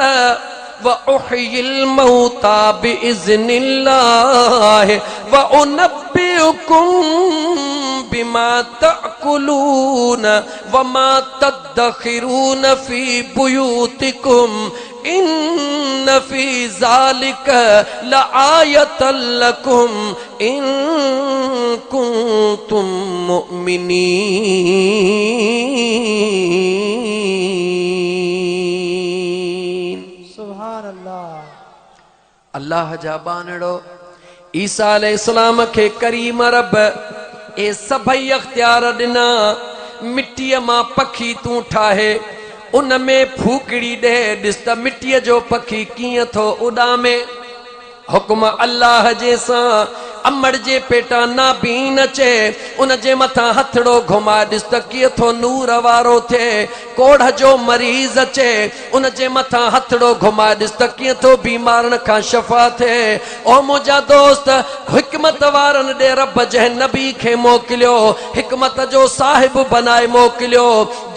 व उहयिल मौता बिइज़्निल्लाह व उनब्बिउकुम बिमा तअकुलून व मा तदखिरून फी बुयूतिकुम इन्न फी ज़ालिक लआयतल लकुम इन कुंतुम मुमिनीन। सुभान अल्लाह। अल्लाह जा बानड़ो ईसा अलैहिस्सलाम के करीम रब ए सभई अख्तियार दिना मिट्टीअ मां पखी तू ठाहे उन में फूकड़ी दे दिस त मिट्टीअ जो पखी कीअं थो उॾामे हुक्म अल्लाह जे सां अमड़ जे पेटा नाबीन अचे उन जे मथां हथड़ो घुमा दिस त कीअं थो नूर वारो थे कोढ़ जो मरीज़ अचे उन जे मथां हथड़ो घुमा दिस त कीअं थो बीमारन खां शफ़ा थे। ओ मुंहिंजा दोस्त हिकमत वारन दे रब जंहिं नबी खे मोकिलियो हिकमत जो साहिब बनाए मोकिलियो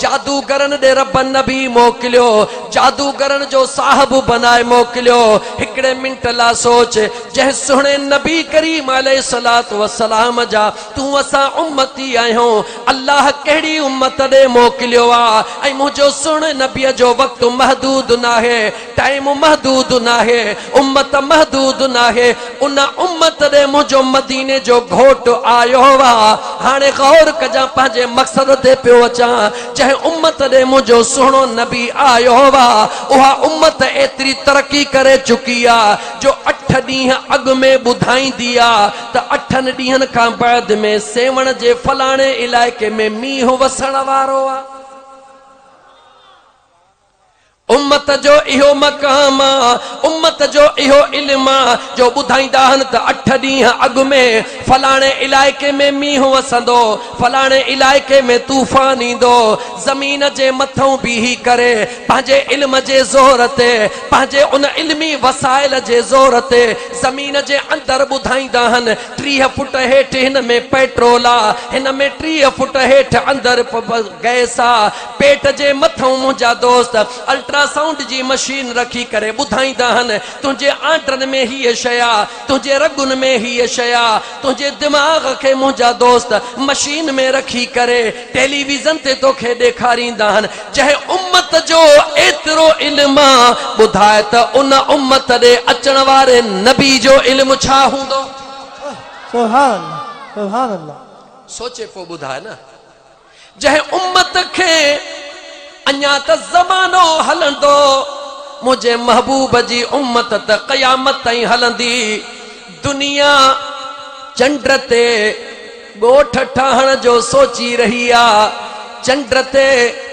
जादूगरन दे रब नबी मोकिलियो जादूगरन जो साहिब बनाए मोकिलियो। हिकड़े मिंट ला सोच जंहिं सुहिणे नबी करीम अलैहिस्सलातु वस्सलाम जा तू असां उम्मती आहियूं अल्लाह कहिड़ी उम्मत ॾे मोकिलियो आहे ऐं मुंहिंजो सुहिणे नबीअ जो वक़्तु महदूद नाहे टाइम महदूद नाहे उम्मत महदूद नाहे उन उम्मत ॾे मुंहिंजो मदीने जो घोट आयो आहे। हाणे गौर कजां पंहिंजे मक़सद ते पियो अचां जंहिं उम्मत ॾे मुंहिंजो सुहिणो नबी आयो आहे उहा उम्मत एतिरी तरक़ी करे चुकी आहे जो 8 ॾींहं अॻु में ॿुधाईंदी आहे त 8 ॾींहंनि खां बाद में सेवण जे फलाणे इलाइक़े में मींहुं वसण वारो आहे। उम्मत जो इहो मकाम उम्मत जो इहो इल्म जो ॿुधाईंदा आहिनि त 8 ॾींहं अॻु में फलाणे इलाइक़े में मींहुं वसंदो फलाणे इलाइक़े में तूफ़ान ईंदो ज़मीन जे मथां बीही करे पंहिंजे इल्म जे ज़ोर ते पंहिंजे उन इल्मी वसाइल जे ज़ोर ते ज़मीन जे अंदरि ॿुधाईंदा आहिनि 30 फुट हेठि हिन में पेट्रोल आहे हिन में 30 फुट हेठि अंदरि गैस आहे पेट जे मथां मुंहिंजा दोस्त अल्ट्रासाउंड जी मशीन रखी करे ॿुधाईंदा आहिनि तुंहिंजे आंटनि में हीअ शइ आहे तुंहिंजे रगुनि में हीअ शइ आहे तुंहिंजे दिमाग़ खे मुंहिंजा दोस्त मशीन में रखी करे टेलीविज़न ते तोखे ॾेखारींदा आहिनि जंहिं उम्मत जो एतिरो इल्म ॿुधाए त उन उम्मत ॾे अचण वारे नबी जो इल्म छा हूंदो। सुभान सुभान अल्लाह। सोचे पोइ ॿुधाए न जंहिं उम्मत खे अञा त ज़मानो हलंदो मुझे महबूब जी उम्मत त क़यामत ताईं हलंदी दुनिया चंड ते ॻोठ ठाहण जो सोची रही आहे चंड ते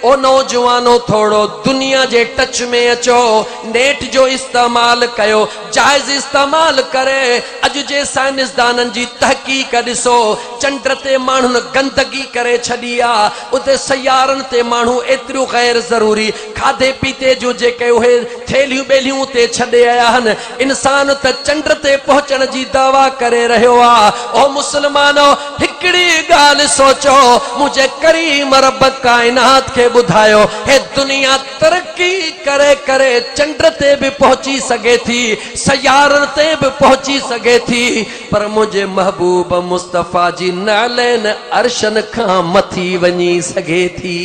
ओ नौजवानो थोड़ो दुनिया जे टच में अचो नेट जो इस्तेमाल कयो जायज़ इस्तेमाल करे अज जे साइंसदाननि जी तहकीक ॾिसो चंड ते माण्हुनि गंदगी करे छॾी आहे उते सयारनि ते माण्हू एतिरियूं गैर ज़रूरी खाधे पीते जूं जेके उहे थेलियूं ॿेलियूं उते छॾे आया आहिनि इंसान त चंड ते पहुचण जी दावा करे रहियो आहे। ओ मुस्लमानो हिकिड़ी ॻाल्हि सोचो मुंहिंजे करीम रब काइनात खे ॿुधायो हे दुनिया तरक्की करे करे चंड ते बि पहुची सघे थी सयारनि ते बि पहुची सघे थी पर मुंहिंजे महबूब मुस्तफ़ा जी नालैन अर्शन खां मथी वञी सघे थी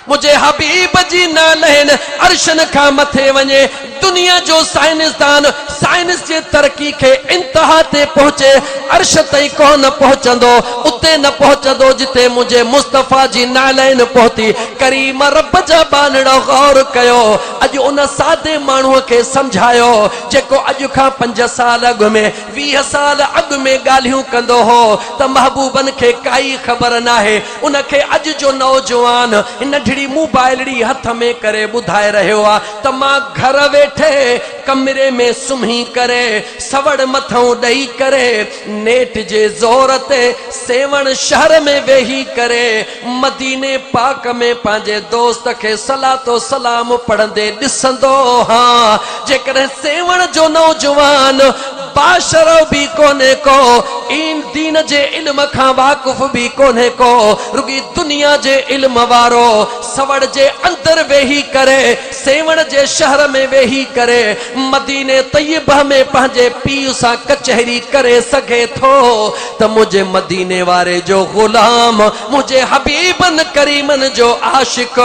मुझे हबीब जी नालैन अर्शन खां मथे वञे दुनिया जो साइंसदान साइंस जे तरक्की के इंतहा ते पहुचे अर्श ताईं कोन पहुचंदो उते न पहुचंदो जिते मुझे मुस्तफ़ा जी नालैन पहुती करीम रब जा बानड़ो गौर कयो अज उन सादे माण्हूअ खे समझायो जेको अज खां 5 साल अॻु में 20 साल अॻु में ॻाल्हियूं कंदो हो त महबूबन खे काई ख़बर नाहे उनखे अज जो नौजवान इन मोबाइल हथ में करे ॿुधाए रहियो आहे त मां घर वेठे वठे कमरे में सुम्ही करे सवड़ मथों ॾेई करे नेट जे ज़ोर ते सेवण शहर में वेही करे मदीने पाक में पंहिंजे दोस्त खे सलातो सलाम पढ़ंदे ॾिसंदो। हाँ जेकॾहिं सेवण जो नौजवान बाशरो भी कोने को इन दीन जे इल्म खां वाकुफ भी कोने को रुगी दुनिया जे इल्म वारो सवड़ जे अंदर वेही करे सेवण जे शहर में वेही करे मदीने तैयबा में पंहिंजे पीउ सां कचहरी करे सघे थो त मुझे मदीने वारे जो गुलाम मुझे हबीबन करीमन जो आशिक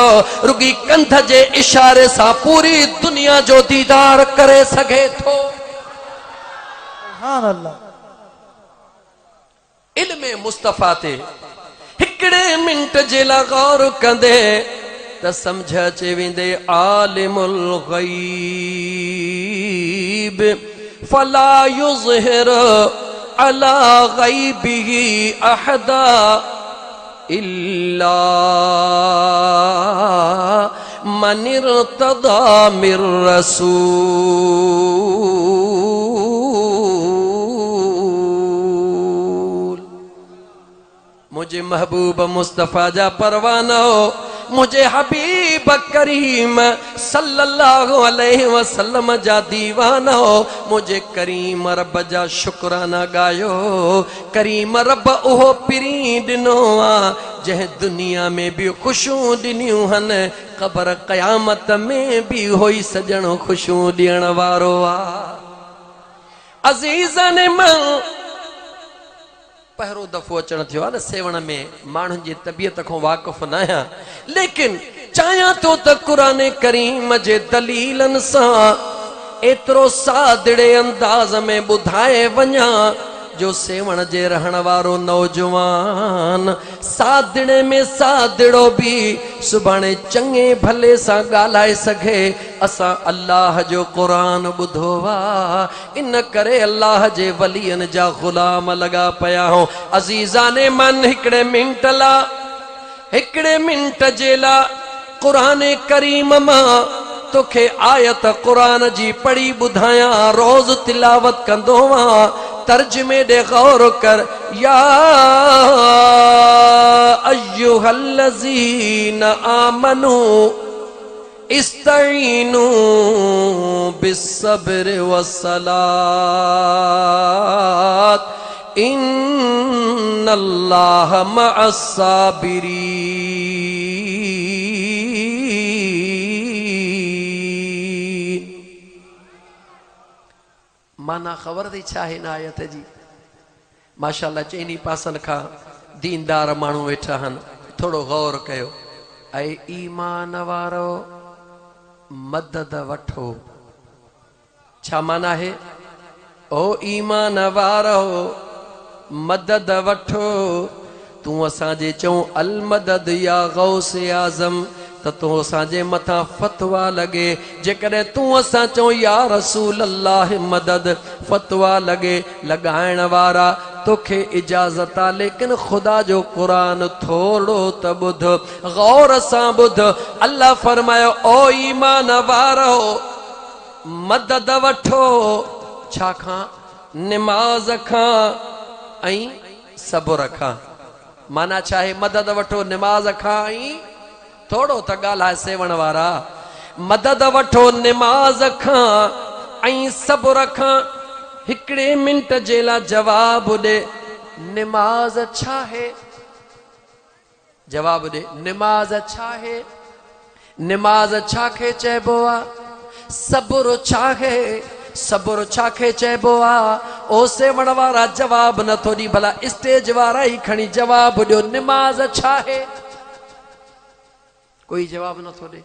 रुगी कंध जे इशारे सां पूरी दुनिया जो दीदार करे सघे थो। सुभान अल्लाह। इल्मे मुस्तफा ते हिकड़े मिंट जे ला गौर कंदे त समझ अचे वेंदे आलिमुल गईब फला युज़हिर अला गईबिही अहदा इल्ला मन इर्तदा मिर रसूल। मुझे महबूब मुस्तफा जा परवानो मुझे हबीब करीम सल्लल्लाहु अलैहि वसल्लम जा दीवानो मुझे करीम रब जा शुक्राना गायो। करीम रब उहो पिरी दिनो आ जह दुनिया में भी खुशियों दिनियूं हन क़ब्र क़यामत में भी होई सजणो खुशियों दियण वारो आ। अज़ीज़न मन पहिरों दफ़ो अचण थियो आहे न सेवण में माण्हुनि जी तबियत खां वाक़ुफ़ न आहियां लेकिन चाहियां थो त क़ुरान करीम जे दलीलनि सां एतिरो सादड़े अंदाज़ में ॿुधाए वञा जो सेवण जे रहण वारो नौजवान सादड़े में सादड़ो भी सुभाणे चङे भले सां ॻाल्हाए सघे। असां अल्लाह जो क़ुरान ॿुधो आहे इन करे अल्लाह जे वलियन जा ग़ुलाम लॻा पिया हो। अज़ीज़ाने मन हिकिड़े मिंट जे ला क़ुरान करीम मां तोखे आयत क़ुरान जी पढ़ी ॿुधायां रोज़ तिलावत कंदो आं तर्जुमे दे गौर कर। या अय्युहल्लज़ीना आमनू इस्तईनू बिस्सब्र वस्सलात इन्नल्लाह मअस्साबिरीन। माना ख़बर थी छा हिन आयत जी? माशाअल्लाह चइनी पासनि खां दीनदार माण्हू वेठा आहिनि थोरो गौर कयो। ऐं ईमान वारो मदद वठो छा माना है? ओ ईमान वारो मदद वठो। तू असांजे चऊं अल मदद या गौस आज़म त तू असांजे मथां फतवा लगे। जेकॾहिं तू असां चऊं या रसूल अल्लाह मदद फतवा लगे लगाइण वारा तोखे इजाज़त आ लेकिन खुदा जो कुरान थोड़ो त ॿुध गौर सां ॿुध। अल्लाह फरमायो ओ ईमान वारो मदद वठो छा खां? निमाज़ खां ऐं सब्र खां। माना छा है? मदद वठो निमाज़ खां ऐं थोड़ो त ॻाल्हाए सेवण वारा मदद वठो निमाज़ खां ऐं सब्र खां। हिकड़े मिंट जे ला जवाब दे निमाज़ छा है? जवाब दे निमाज़ छा है? निमाज़ छा खे चइबो आ? सब्र छा है? सब्र छा खे चइबो आ? ओ सेवण वारा जवाब नथो ॾी भला स्टेज वारा ही खणी जवाब ॾियो निमाज़ छा है? कोई जवाब नथो ॾे।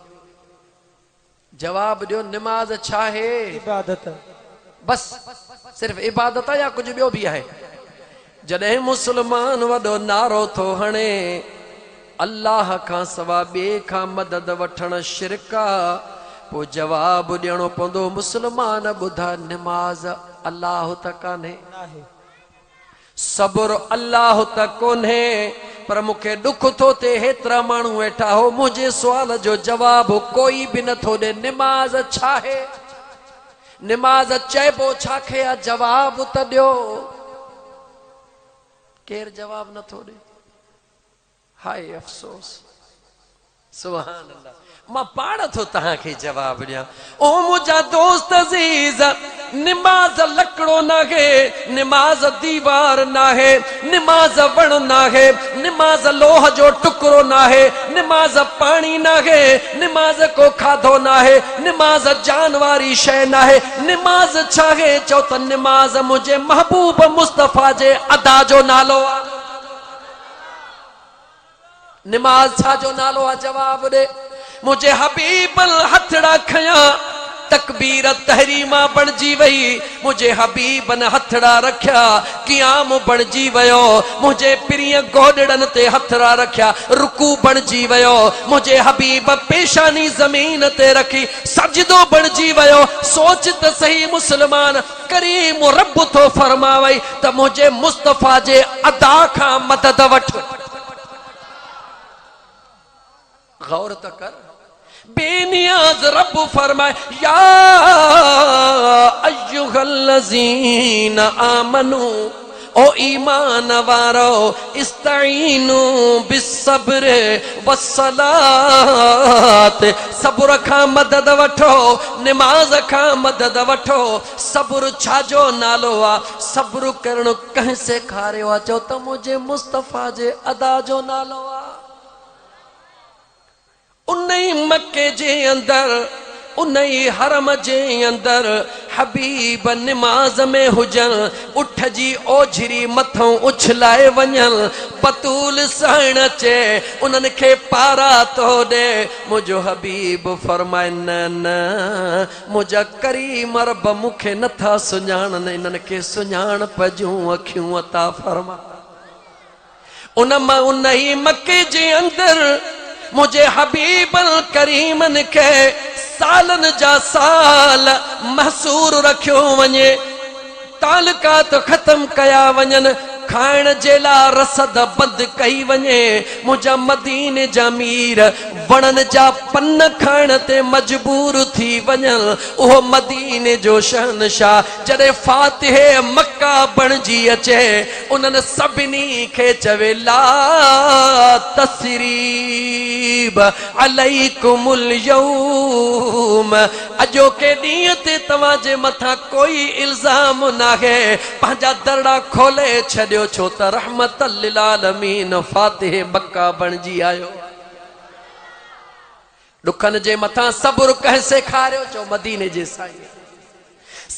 जवाब ॾियो निमाज़ छा है? इबादत। बस सिर्फ इबादत या कुछ ॿियो भी है? जॾहिं मुसलमान वॾो नारो थो हणे अल्लाह खां सवा ॿिए खां मदद वठण शिरक आ पोइ जवाब ॾियणो पवंदो मुसलमान ॿुधा निमाज़ अल्लाह त कान्हे सब्र अल्लाह त कोन्हे पर मूंखे दुख थो थिए हेतिरा माण्हू वेठा हो मुंहिंजे सुवाल जो जवाब कोई बि नथो ॾे निमाज़ छा आहे? निमाज चइबो छाखे आ जवाब त ॾियो केर जवाब नथो ॾे हाय अफ़सोस सुभान अल्लाह मां पाण थो तव्हांखे जवाब ॾियां ओ मुंहिंजा दोस्त अज़ीज़ निमाज़ लकड़ो नाहे निमाज़ दीवार नाहे निमाज़ वण नाहे निमाज़ लोह जो टुकड़ो नाहे निमाज़ पानी नाहे निमाज़ को खाधो नाहे निमाज़ जान वारी शइ नाहे निमाज़ छाहे चओ त निमाज़ मुंहिंजे महबूब मुस्तफ़ा जे अदा जो नालो आहे निमाज़ छा जो नालो आहे जवाब ॾे मुझे हबीब हथड़ा खया तकबीर तहरीमा बणजी वई मुझे हबीब न हथड़ा रखया क़ियाम बणजी वयो मुझे प्रिय गोडड़न ते हथड़ा रखया रुकू बणजी वयो मुझे हबीब पेशानी जमीन ते रखी सजदो बणजी वयो सोच त सही मुसलमान करीम रब तो फरमावई त मुझे मुस्तफा जे अदा खां मदद वठ गौर त कर बेनियाज रब फरमाए या अय्युहल्लज़ीन आमनू ओ ईमान वारो इस्ताईनु बिस्सब्र वस्सलात सब्र खां मदद वठो निमाज खां मदद वठो सब्र छाजो नालो आहे सब्र करणु कंहिं सेखारियो आहे चओ त मुंहिंजे मुस्तफ़ा जे अदा जो नालो आहे उन्हीं मक्के जे अंदर उन्हीं हरम जे अंदर हबीब निमाज में हुजन उठ जी ओझरी मथों उछलाए वञन बतूल साण चे उन्हनि खे पारा तो दे मुझो हबीब फरमाए न न मुझा करीम रब मुखे नथा सुञाणन इन्हनि खे सुञाण पजूं अखियूं अता फरमा उन्हीं मक्के जे अंदर मुझे हबीब करीमन के सालन जा साल महसूर रखियो वञे तालुकात खत्म कया वञन खाइण जे लाइ रसद बंद कई वञे मुंहिंजा मदीने जा मीर वणन जा पन खाइण ते मजबूर थी वञन उहो मदीने जो शहनशाह जॾहिं फातिहे मक्का बणजी अचे उन्हनि सभिनी खे चवे ला तसरीब अलैकुमुल यौम अॼोके ॾींहं ते तव्हां जे मथां कोई इल्ज़ाम नाहे पंहिंजा दरड़ा खोले छॾियो छो त रहमत लिल आलमीन फातिह मक्का बणजी आयो ॾुखनि जे मथां सब्र कंहिं सेखारियो चो मदीने जे साईं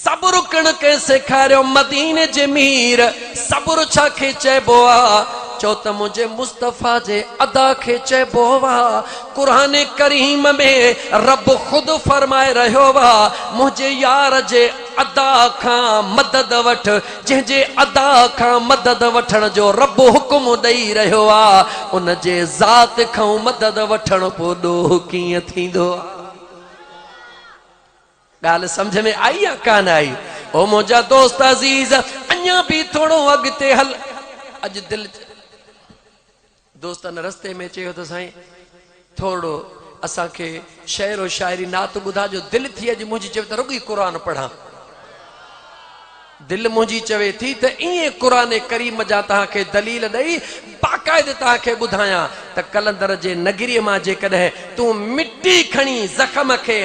सब्र करण कंहिं सेखारियो मदीने जे मीर सब्र छा खे चइबो आहे चो त मुझे मुस्तफ़ा जे अदा खे चइबो आहे क़ुरान करीम में रब खुद फरमाए रहियो आहे मुझे यार जे अदा खां मदद वठ जंहिंजे अदा खां मदद वठण जो रब हुकुम ॾेई रहियो आहे उन जे ज़ात खां मदद वठण पोइ ॾोह कीअं थींदो आहे ॻाल्हि सम्झ में आई या कान आई ओ मुंहिंजा दोस्त अज़ीज़ अञा बि थोरो अॻिते हल अॼु दिलि दोस्तनि रस्ते में चयो त साईं थोरो असांखे शेरो शाइरी नात ॿुधाइजो दिलि थी अॼु मुंहिंजी चवे त रुॻी क़ुरान पढ़ां दिल मुंहिंजी चवे थी त ईअं क़ुरान करीम जा तव्हांखे दलील ॾेई बाक़ाइदे तव्हांखे ॿुधायां त कलंदर जे नगरीअ मां जेकॾहिं तूं मिटी खणी ज़ख़म खे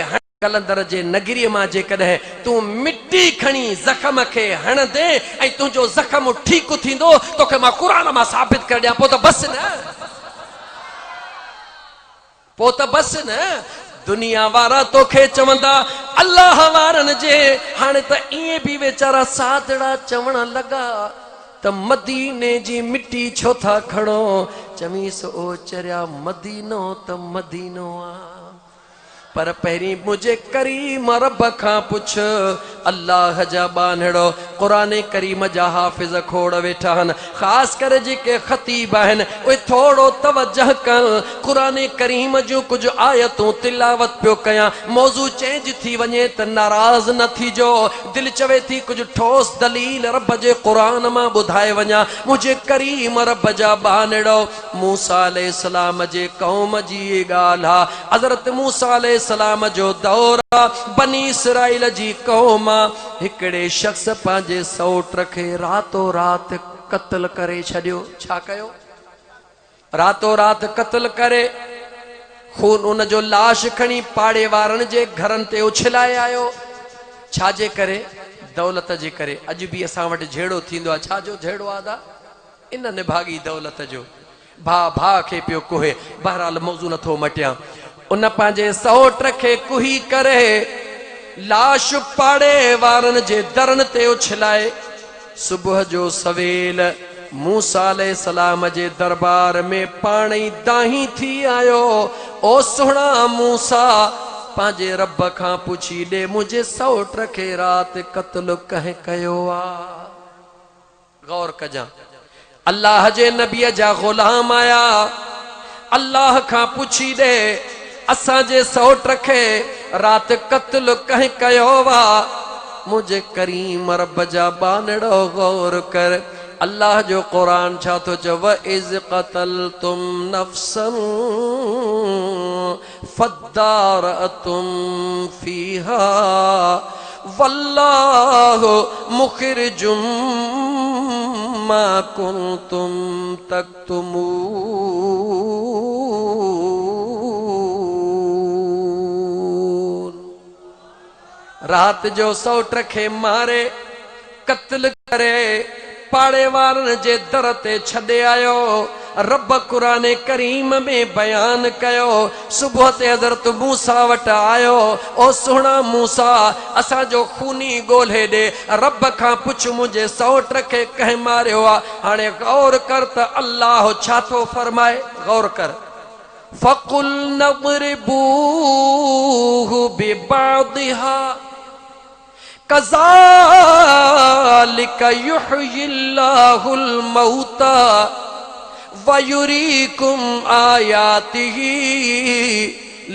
कलंदर जे नगरीअ मां जेकॾहिं तूं मिटी खणी ज़ख़म खे हणंदे ऐं तुंहिंजो ज़ख़म ठीकु थींदो तोखे मां क़ुरान मां साबित करे ॾियां पोइ त बसि न पोइ त बसि न दुनिया वारा तोखे चवंदा अल्लाह वारनि जे हाणे त ईअं बि वीचारा सादड़ा चवण लॻा त मदीने जी मिटी छो था खणो चवीस ओ चरिया मदीनो त मदीनो आहे पर पहिरीं मुझे करीम रब खां पुछ अल्लाह जा बानड़ो क़ुरान करीम जा हाफ़िज़ खोड़ वेठा आहिनि ख़ासि करे जेके ख़तीब आहिनि उहे थोरो तवजह कनि क़ुरान करीम जूं कुझु आयतूं तिलावत पियो कयां मौज़ू चेंज थी वञे त नाराज़ न थीजो दिलि चवे थी कुझु ठोस दलील रब जे क़ुरान मां ॿुधाए वञा मुझे करीम रब जा बानड़ो मूसा अलैहिस्सलाम जे क़ौम जी ॻाल्हि आहे हज़रत मूसा अलैहिस्सलाम जो दौर बनी इसराइल जी कौम हिकड़े शख्स पांजे सौट खे रातो रात कत्ल करे छडियो। छा कयो? रातो रात कत्ल करे खून उन जो लाश खणी पाड़े वारन जे घरन ते उछलाए आयो। छाजे करे? दौलत जे करे। अज भी असां वटि झेड़ो थींदो आहे। छा जो झेड़ो आदा? इन निभागी दौलत जो। भा भा खे पियो कोहे। बहरहाल मौज़ू नथो मटियां। उन पंहिंजे सौट खे कुही करे लाश पाड़े वारन जे दरन ते उछलाए सुबह जो सवेल मूसा अलैहिस्सलाम जे दरबार में पाण ई दाही थी आयो। ओ सुहिणा मूसा पांजे रब खां पुछी दे मुझे सौट खे रात कत्ल कह कयो आ। गौर कजा। अल्लाह जे नबी जा गुलाम आया। अल्लाह खां पुछी दे असा जे सौट खे रात कत्ल कह कयो वा। मुझे करीम रब जा बानड़ो गौर कर। अल्लाह जो कुरान छा तो चव व इज़ क़तलतुम नफ्सन फद्दारअतुम फीहा वल्लाहु मुखरिजुम मा कुंतुम तक्तुमून। रात जो सौट खे मारे कत्ल करे पाड़े वारन जे दर ते छॾे आयो। रब कुरान करीम में बयान कयो। सुबह ते हज़रत मूसा वटि आयो। ओ सुहिणा मूसा असां जो खूनी ॻोल्हे ॾे। रब खां पुछ मुंहिंजे सौट खे कंहिं मारियो आहे। हाणे गौर कर त अल्लाह छा थो फरमाए। गौर कर। फ़कुल नज़रिबूहु बिबादिहा कज़ालिक युह्यिल्लाहुल मौता वयुरीकुम आयातिही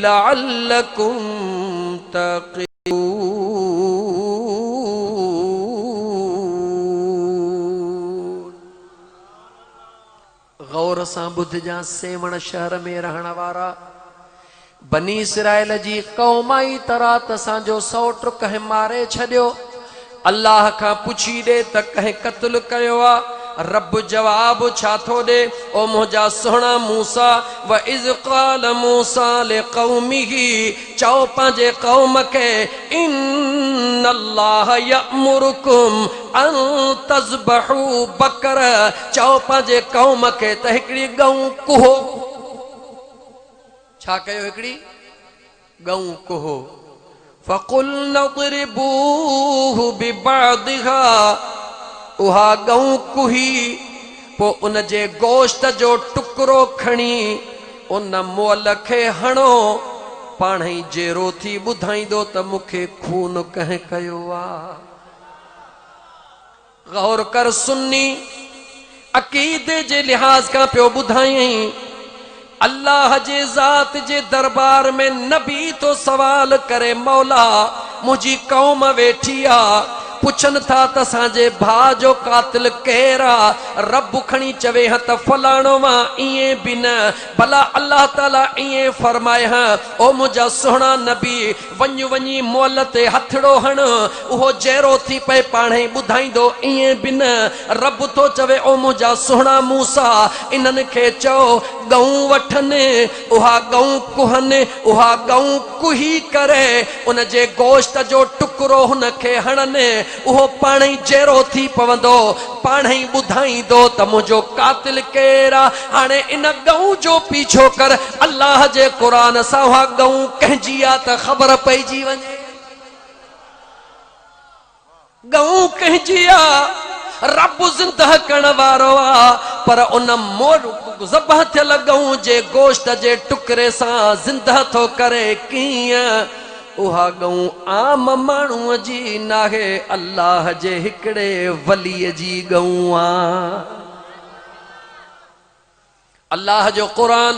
लअल्लकुम तक़िलून। गौर सां ॿुधजां। सेवण शहर में रहण वारा बनी इसराइल जी कौमाई तरह तसांजो सौट कंहिं मारे छॾियो। अल्लाह खां पुछी ॾे त कंहिं कत्ल कयो आहे। रब जवाब छा थो ॾे? ओ मुंहिंजा सुहिणा मूसा व इज़ क़ाल मूसा लिक़ौमिही चओ पंहिंजे कौम खे इन्नल्लाह यअमुरुकुम अन तज़बहू बकर चओ पंहिंजे कौम खे त हिकिड़ी गऊ कुहो। छा कयो? हिकिड़ी गऊ कुहो। फ़कुल नज़रिबूहु बिबादिहा उहा गऊ कुही पो उन जे गोश्त जो टुकड़ो खणी उन मोल खे हणो। पाण ई जेरो थी ॿुधाईंदो त मूंखे खून कंहिं कयो आहे। गौर कर। सुन्नी अक़ीदे जे लिहाज़ खां पियो ॿुधायई। अल्लाह जे ज़ात जे दरबार में नबी तो सवाल करे मौला मुझी कौम वेठी आ पुछन था तसांजे भा जो कातिल केरा। रब खणी चवे हा त फलाणो मां इए भी न भला अल्लाह ताला इए फरमाए हा ओ मुझा सुहणा नबी वञ वञी मोल ते हथड़ो हण उहो जहिड़ो थी पए पाणे ॿुधाईंदो इए भी न। रब तो चवे ओ मुझा सुहणा मूसा इन्हनि खे चओ गऊ वठनि उहा गऊ कुहनि उहा गऊ कुही करे उन जे गोश्त जो टुकड़ो हुन खे हणनि उहो पाण ई जहिड़ो थी पवंदो पाण ई ॿुधाईंदो त मुंहिंजो कातिल केरु आहे। हाणे इन गऊ जो पीछो कर। अल्लाह जे क़ुरान सां उहा गऊ कंहिंजी आहे त ख़बर पइजी वञे। गऊ कंहिंजी आहे रब ज़िंदह करण वारो आहे पर उन मोर ज़बह थियल गऊ जे गोश्त जे टुकड़े सां ज़िंदह थो करे कीअं। उहा गऊ आम माण्हूअ जी नाहे अल्लाह जे हिकिड़े वलीअ जी गऊ आहे। अल्लाह जो क़ुरान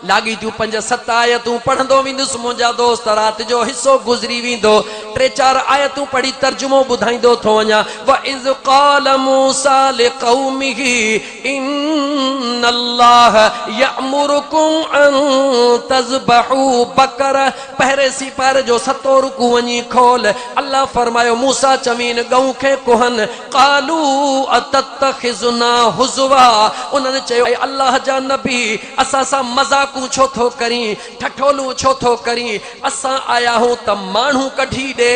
लागी तूं 5-7 आयतूं पढ़ंदो वेंदुसि मुंहिंजा दोस्त राति जो हिसो गुज़री वेंदो टे चार आयतूं पढ़ी तर्जुमो ॿुधाईंदो थो वञा। व इज़ क़ाल मूसा लिक़ौमिही इन्नल्लाह यअमुरुकुम अन तज़बहू बकर। पहिरे सिपारे जो सतो रुकू वञी खोल। अल्लाह फरमायो मूसा चवीन गऊ खे कुहन। क़ालू अतत्तखिज़ुना हुज़वा। उन्हनि चयो ऐ अल्लाह जा नबी असां सां मज़ाकूं छो थो करी, ठठोलूं छो थो करी, असां आया हूं त माण्हू कढी ॾे।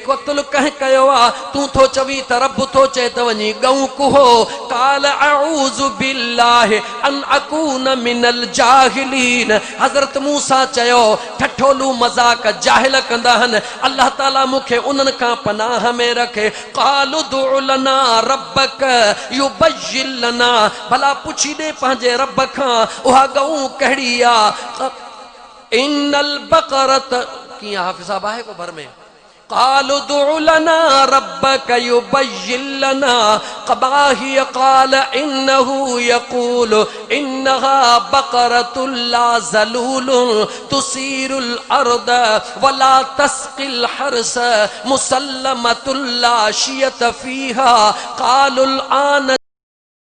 क़त्ल कंहिं कयो आहे, तूं थो चवी त रब थो चए त वञी गऊ कुहो। काल अऊज़ु बिल्लाहि अन अकून मिनल जाहिलीन। हज़रत मूसा चयो ठठोलू मज़ाक जाहिल कंदा आहिनि, अल्लाह ताला मूंखे उन्हनि खां पनाह में रखे। क़ालु दुअ लना रब्बक युबय्यिन लना। भला पुछी ॾे पंहिंजे रब खां उहा गऊ कहिड़ी आहे। इन्नल बक़रत कीअं हाफ़िज़ साहब आहे को भर में। क़ालु दुअ लना रब्बक युबय्यिन लना क़बाहिय। क़ाल इन्नहु यक़ूलु इन्नहा बक़रतुन ला ज़लूलुन तुसीरुल अर्द वला तस्क़िल हर्स मुसल्लमतुन ला शियत फ़ीहा। क़ालुल आन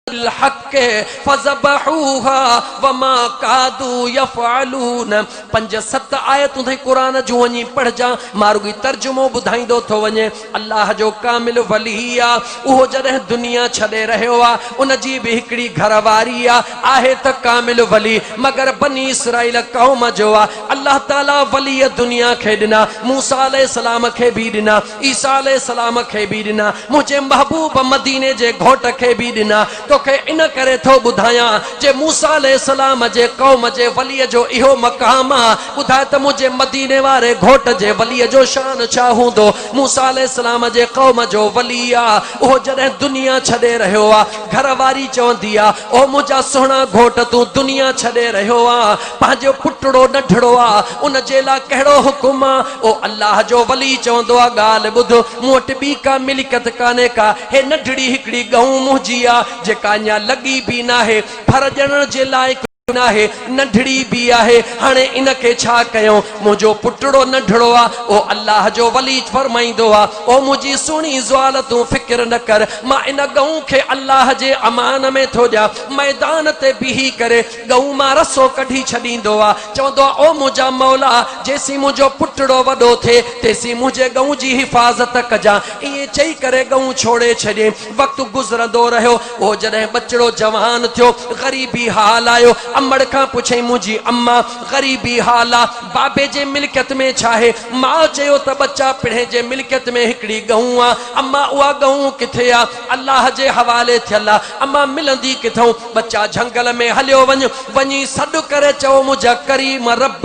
हक़ फज़बहूहा वमा कादू यफ़अलून। 5-7 आयतूं थई क़ुरान जूं वञी पढ़जा, मारुगी तर्जुमो ॿुधाईंदो थो वञे। अल्लाह जो कामिल वली आहे, उहो जॾहिं दुनिया छॾे रहियो आहे, उन जी बि हिकिड़ी घरवारी आहे त कामिल वली, मगर बनी इसराइल क़ौम जो आहे। अल्लाह ताला वली दुनिया खे ॾिना, मूसा अलैहिस्सलाम खे बि ॾिना, ईसा अलैहिस्सलाम खे बि ॾिना, मुंहिंजे महबूब मदीने जे घोट खे बि ॾिना। तोखे इन करे थो ॿुधायां जे मूसा अलैहिस्सलाम जे क़ौम जे वलीअ जो इहो मक़ाम आहे। ॿुधाए त मुंहिंजे मदीने वारे घोट जे वलीअ जो शान छा हूंदो। मूसा अलैहिस्सलाम जे क़ौम जो वली आहे, उहो जॾहिं दुनिया छॾे रहियो आहे, घरवारी चवंदी आहे ओ मुंहिंजा सुहिणा घोट तूं दुनिया छॾे रहियो आहे, पंहिंजो पुटड़ो नंढड़ो आहे, उन जे लाइ कहिड़ो हुकुम आहे। ओ अल्लाह जो वली चवंदो आहे ॻाल्हि ॿुध, मूं वटि ॿी का मिल्कियत कान्हे का, हे नंढड़ी हिकिड़ी गऊ मुंहिंजी आहे जेका अञा लॻी बि नाहे, फर ॾियण जे लाइक़ नाहे, नंढड़ी भी आहे। हाणे इनके छा कयूं, मुंहिंजो पुटड़ो नंढड़ो आहे। ओ अल्लाह जो वली फरमाईंदो आहे ओ मुंहिंजी सुहिणी ज़वाल तूं फ़िक्र न कर, मां इन गऊ खे अल्लाह जे अमान में थो ॾियां। मैदान ते बीही करे गऊ मां रसो कढी छॾींदो आहे, चवंदो आहे ओ मुंहिंजा मौला जेसीं मुंहिंजो पुटड़ो वॾो थिए तेसीं मुंहिंजे गऊ जी हिफ़ाज़त कजां। ईअं चई करे गऊ छोड़े छॾे। वक़्तु गुज़रंदो रहियो, ओ जॾहिं बचड़ो जवान थियो, ग़रीबी हाल आयो, अम्मड़ खां पुछई मुंहिंजी अम्मा ग़रीबी हाल आहे, बाबे जे मिल्कियत में छा आहे। मां चयो त बच्चा पिणे जे मिल्कियत में हिकिड़ी गऊ आहे। अम्मा उहा गऊ किथे आहे, अल्लाह जे हवाले थियल आहे, अम्मा मिलंदी किथां। बच्चा झंगल में हलियो वञी सॾु करे चओ मुंहिंजा करीम रब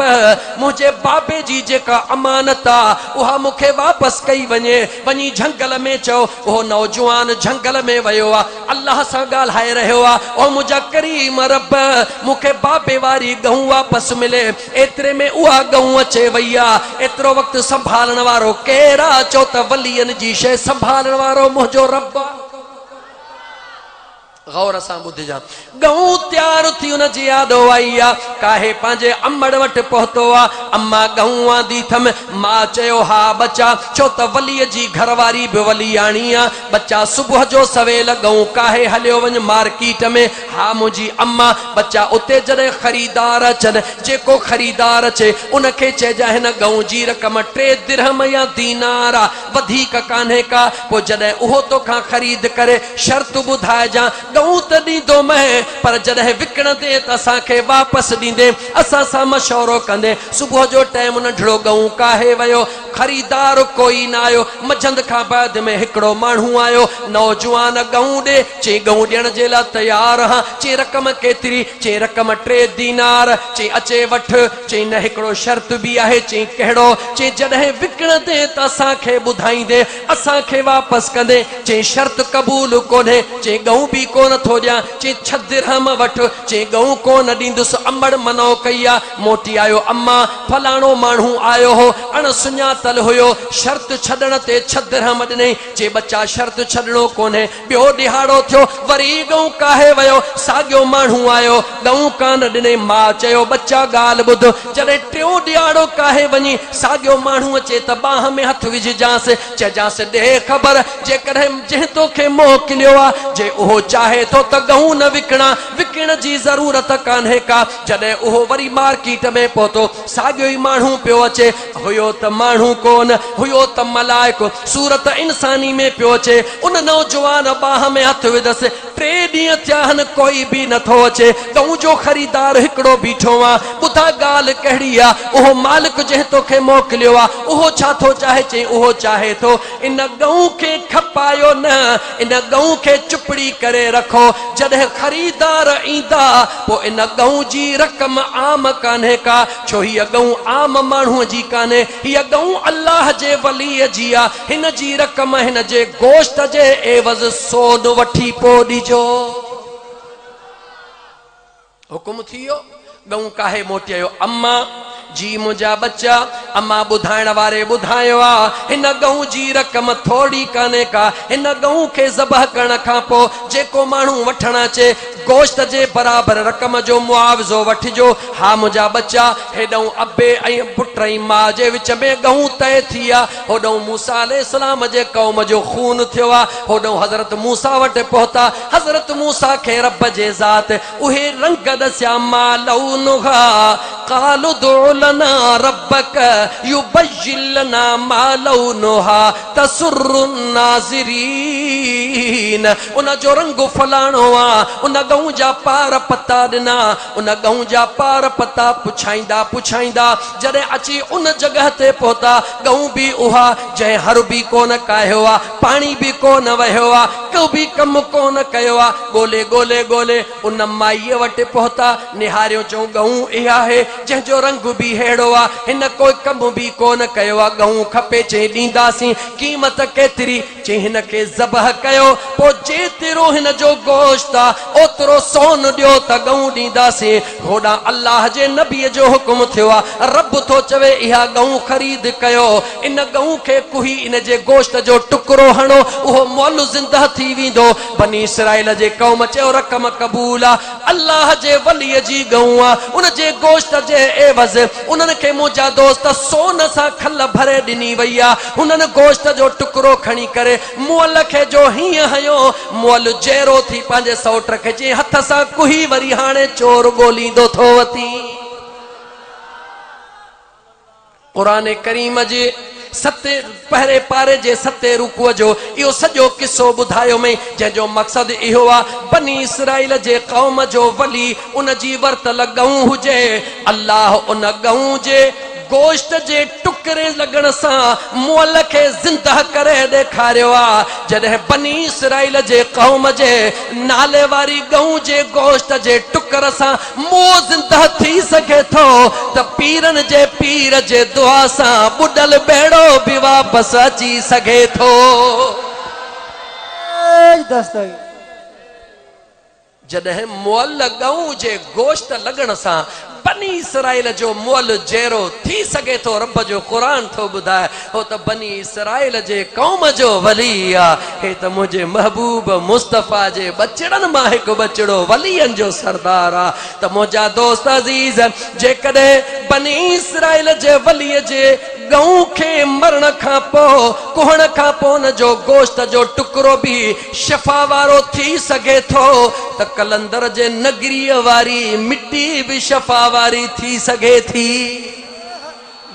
मुंहिंजे बाबे जी जेका अमानत आहे उहा मूंखे वापसि कई वञे। वञी झंगल में चओ। उहो नौजवान झंगल में वियो आहे, अल्लाह सां ॻाल्हाए रहियो आहे ओ मुंहिंजा करीम रब मूंखे बाबे वारी गऊ वापसि मिले। एतिरे में उहा गऊ अचे वई आहे। एतिरो वक़्तु संभालण वारो केरु आहे, चओ त वलीअनि जी शइ संभालण वारो मुंहिंजो रब आहे। गौर सां ॿुधिजां। गऊ तैयार थी उन जी यादो आई आहे, काहे पंहिंजे अम्मड़ वटि पहुतो आहे। अम्मा गऊ आंदी थम, मां चयो हा बच्चा, छो त वलीअ जी घरवारी बि वली आणी आहे। बच्चा सुबुह जो सवेल गऊ काहे हलियो वञ मार्केट में। हा मुंहिंजी अम्मा। बच्चा उते जॾहिं ख़रीदार अचनि, जेको ख़रीदार अचे उनखे चइजां हिन गऊ जी रक़म 3 दिरहम या दीनार आहे, वधीक कान्हे का। पोइ जॾहिं उहो तोखां ख़रीद करे शर्त ॿुधाइजां, गऊ त ॾींदो मैं, पर जॾहिं विकिणंदे त असांखे वापसि ॾींदे, असां सां मशवरो कंदे। सुबुह जो टाइम नंढड़ो गऊ काहे वियो, ख़रीदार कोई न आयो। मंझंद खां बाद में हिकिड़ो माण्हू आयो, नौजवान गऊ ॾे, चई गऊ ॾियण जे लाइ तयार हा। चई रक़म केतिरी, चई रक़म 3 दीनार। चई अचे वठ। चई न हिकिड़ो शर्त बि आहे। चई कहिड़ो, चई जॾहिं विकिणंदे त असांखे ॿुधाईंदे, असांखे वापसि कंदे। चई शर्त क़बूल कोन्हे। चई गऊ बि कोन थो ॾियां। चई 6 दिरहम वठ। चई गऊ कोन ॾींदुसि। अम्मड़ मनो कई आहे। मोटी आयो, अम्मा फलाणो माण्हू आयो हो, अण सुञातल हुयो, शर्त छॾण ते 6 दिरहम ॾिनई। चई बच्चा शर्त छॾणो कोन्हे। ॿियो ॾिहाड़ो थियो, वरी गऊ काहे वियो, साॻियो माण्हू आयो ॻऊं कान ॾिने मां चयो बच्चा ॻाल्हि ॿुध जॾहिं टियों ॾियारो काहे वञी साॻियो माण्हू अचे त बाह में हथ विझजांसि चइजांसि ॾे ख़बर जेकॾहिं जंहिं तोखे मोकिलियो आहे जे उहो चाहे थो त ॻऊं न विकिण जी ज़रूरत कान्हे का जॾहिं उहो वरी मार्केट में पहुतो साॻियो ई माण्हू पियो अचे हुयो त माण्हू कोन हुयो त मलाइको सूरत इंसानी में पियो अचे उन नौजवान बाह में हथ विधसि 3 ॾींहं थिया आहिनि कोई बि नथो अचे ॻऊं जो ख़रीदार हिकिड़ो बीठो आहे ॿुधा ॻाल्हि कहिड़ी आहे उहो मालिक जंहिं तोखे मोकिलियो आहे उहो छा थो चाहे चई उहो चाहे थो इन ॻऊं खे खपायो न इन ॻऊं खे चुपड़ी करे रखो जॾहिं ख़रीदार ईंदा पोइ इन ॻऊं जी रक़म आम कान्हे का छो हीअ ॻऊं आम माण्हूअ जी कान्हे हीअ ॻऊं अल्लाह जे वलीअ जी आहे हिन जी रक़म हिन जे गोश्त जे एवज़ सोन वठी पोइ ॾिजो हुकुम थी वियो ॻऊं काहे मोटियो अम्मा जी मुंहिंजा बच्चा अम्मा ॿुधाइण वारे ॿुधायो आहे हिन ॻऊं जी रक़म थोड़ी कान्हे का हिन ॻऊं खे ज़बह करण खां पोइ जेको माण्हू वठण अचे गोश्त जे बराबरि रक़म जो मुआवज़ो वठिजो हा मुंहिंजा बच्चा हेॾऊं अबे ऐं पुट ऐं माउ जे विच में ॻऊं तय थी आहे होॾऊं मूसा अलैहिस्सलाम जे क़ौम जो खून थियो आहे होॾऊं हज़रत मूसा वटि पहुता हज़रत मूसा खे रब जे ज़ात उहे रंग दसिया मालौनुहा क़ालू दुअ लना रब्बक युबय्यिन लना मालौनुहा तसुर्रु नाज़िरीन उन जो रंग फलाणो आहे उन ॻऊं जा पार पता ॾिना उन ॻऊं जा पार पता पुछाईंदा जॾहिं अची उन जॻह ते पहुता ॻऊं बि उहा जंहिं हर बि कोन कायो आहे पाणी बि कोन वहियो आहे को बि कमु कोन कयो आहे ॻोल्हे उन माईअ वटि पहुता निहारियो चऊं ॻऊं इहा आहे जंहिंजो रंग बि अहिड़ो आहे हिन कोई कमु बि कोन कयो आहे ॻऊं खपे चई ॾींदासीं क़ीमत केतिरी चई हिन खे ज़बह कयो पोइ जेतिरो हिन जो गोश्त आहे ओतिरो सोन ॾियो त ॻऊं ॾींदासीं होॾां अल्लाह जे नबीअ जो हुकुम थियो आहे रब थो चवे इहा ॻऊं ख़रीद कयो इन ॻऊं खे कुही इन जे गोश्त जो टुकड़ो हणो उहो मुअल ज़िंदा थी वेंदो बनी इसराइल जे क़ौम चयो रक़म क़बूल आहे अल्लाह जे वलीअ जी ॻऊं आहे उन जे गोश्त जे एवज़ उन्हनि खे मुंहिंजा दोस्त सोन सां खल भरे ॾिनी वई आहे हुननि गोश्त जो टुकड़ो खणी करे मुअल खे जो हीअं हयो मुअल जहिड़ो थी पंहिंजे सौट खे जे हथ सां कुही वरी हाणे चोर ॻोल्हींदो थो वती क़ुरान करीम जे पहिरे पारे जे 7 रुकूअ जो इहो सॼो किस्सो ॿुधायो में जंहिंजो मक़सदु इहो आहे बनी इसराइल जे क़ौम जो वली उन जी वरतल ॻऊं हुजे अल्लाह उन ॻऊं जे गोश्त जे टुकड़े लॻण सां मुअल खे ज़िंदा करे ॾेखारियो आहे जॾहिं बनी इसराइल जे क़ौम जे नाले वारी ॻऊं जे गोश्त जे टुकर सां मुंहुं ज़िंदा थी सघे थो त पीरनि जे पीर जे दुआ सां ॿुॾल ॿेड़ो बि वापसि अची सघे थो जॾहिं मुअल ॻऊं जे गोश्त लॻण सां बनी इसराइल जो मुअल जहिड़ो थी सघे थो रब जो क़ुरान थो ॿुधाए हो त बनी इसराइल जे क़ौम जो वली आहे हे त मुंहिंजे महबूब मुस्तफ़ा जे बचड़नि मां हिकु बचड़ो वलीअनि जो सरदार आहे त मुंहिंजा दोस्त अज़ीज़ जेकॾहिं बनी इसराइल जे वलीअ जे ॻऊं खे मरण खां पोइ कुहण खां पोइ उन जो गोश्त जो टुकड़ो बि शफ़ा वारो थी सघे थो त कलंदर जे नगरीअ वारी मिटी बि शफ़ा वारी थी सघे थी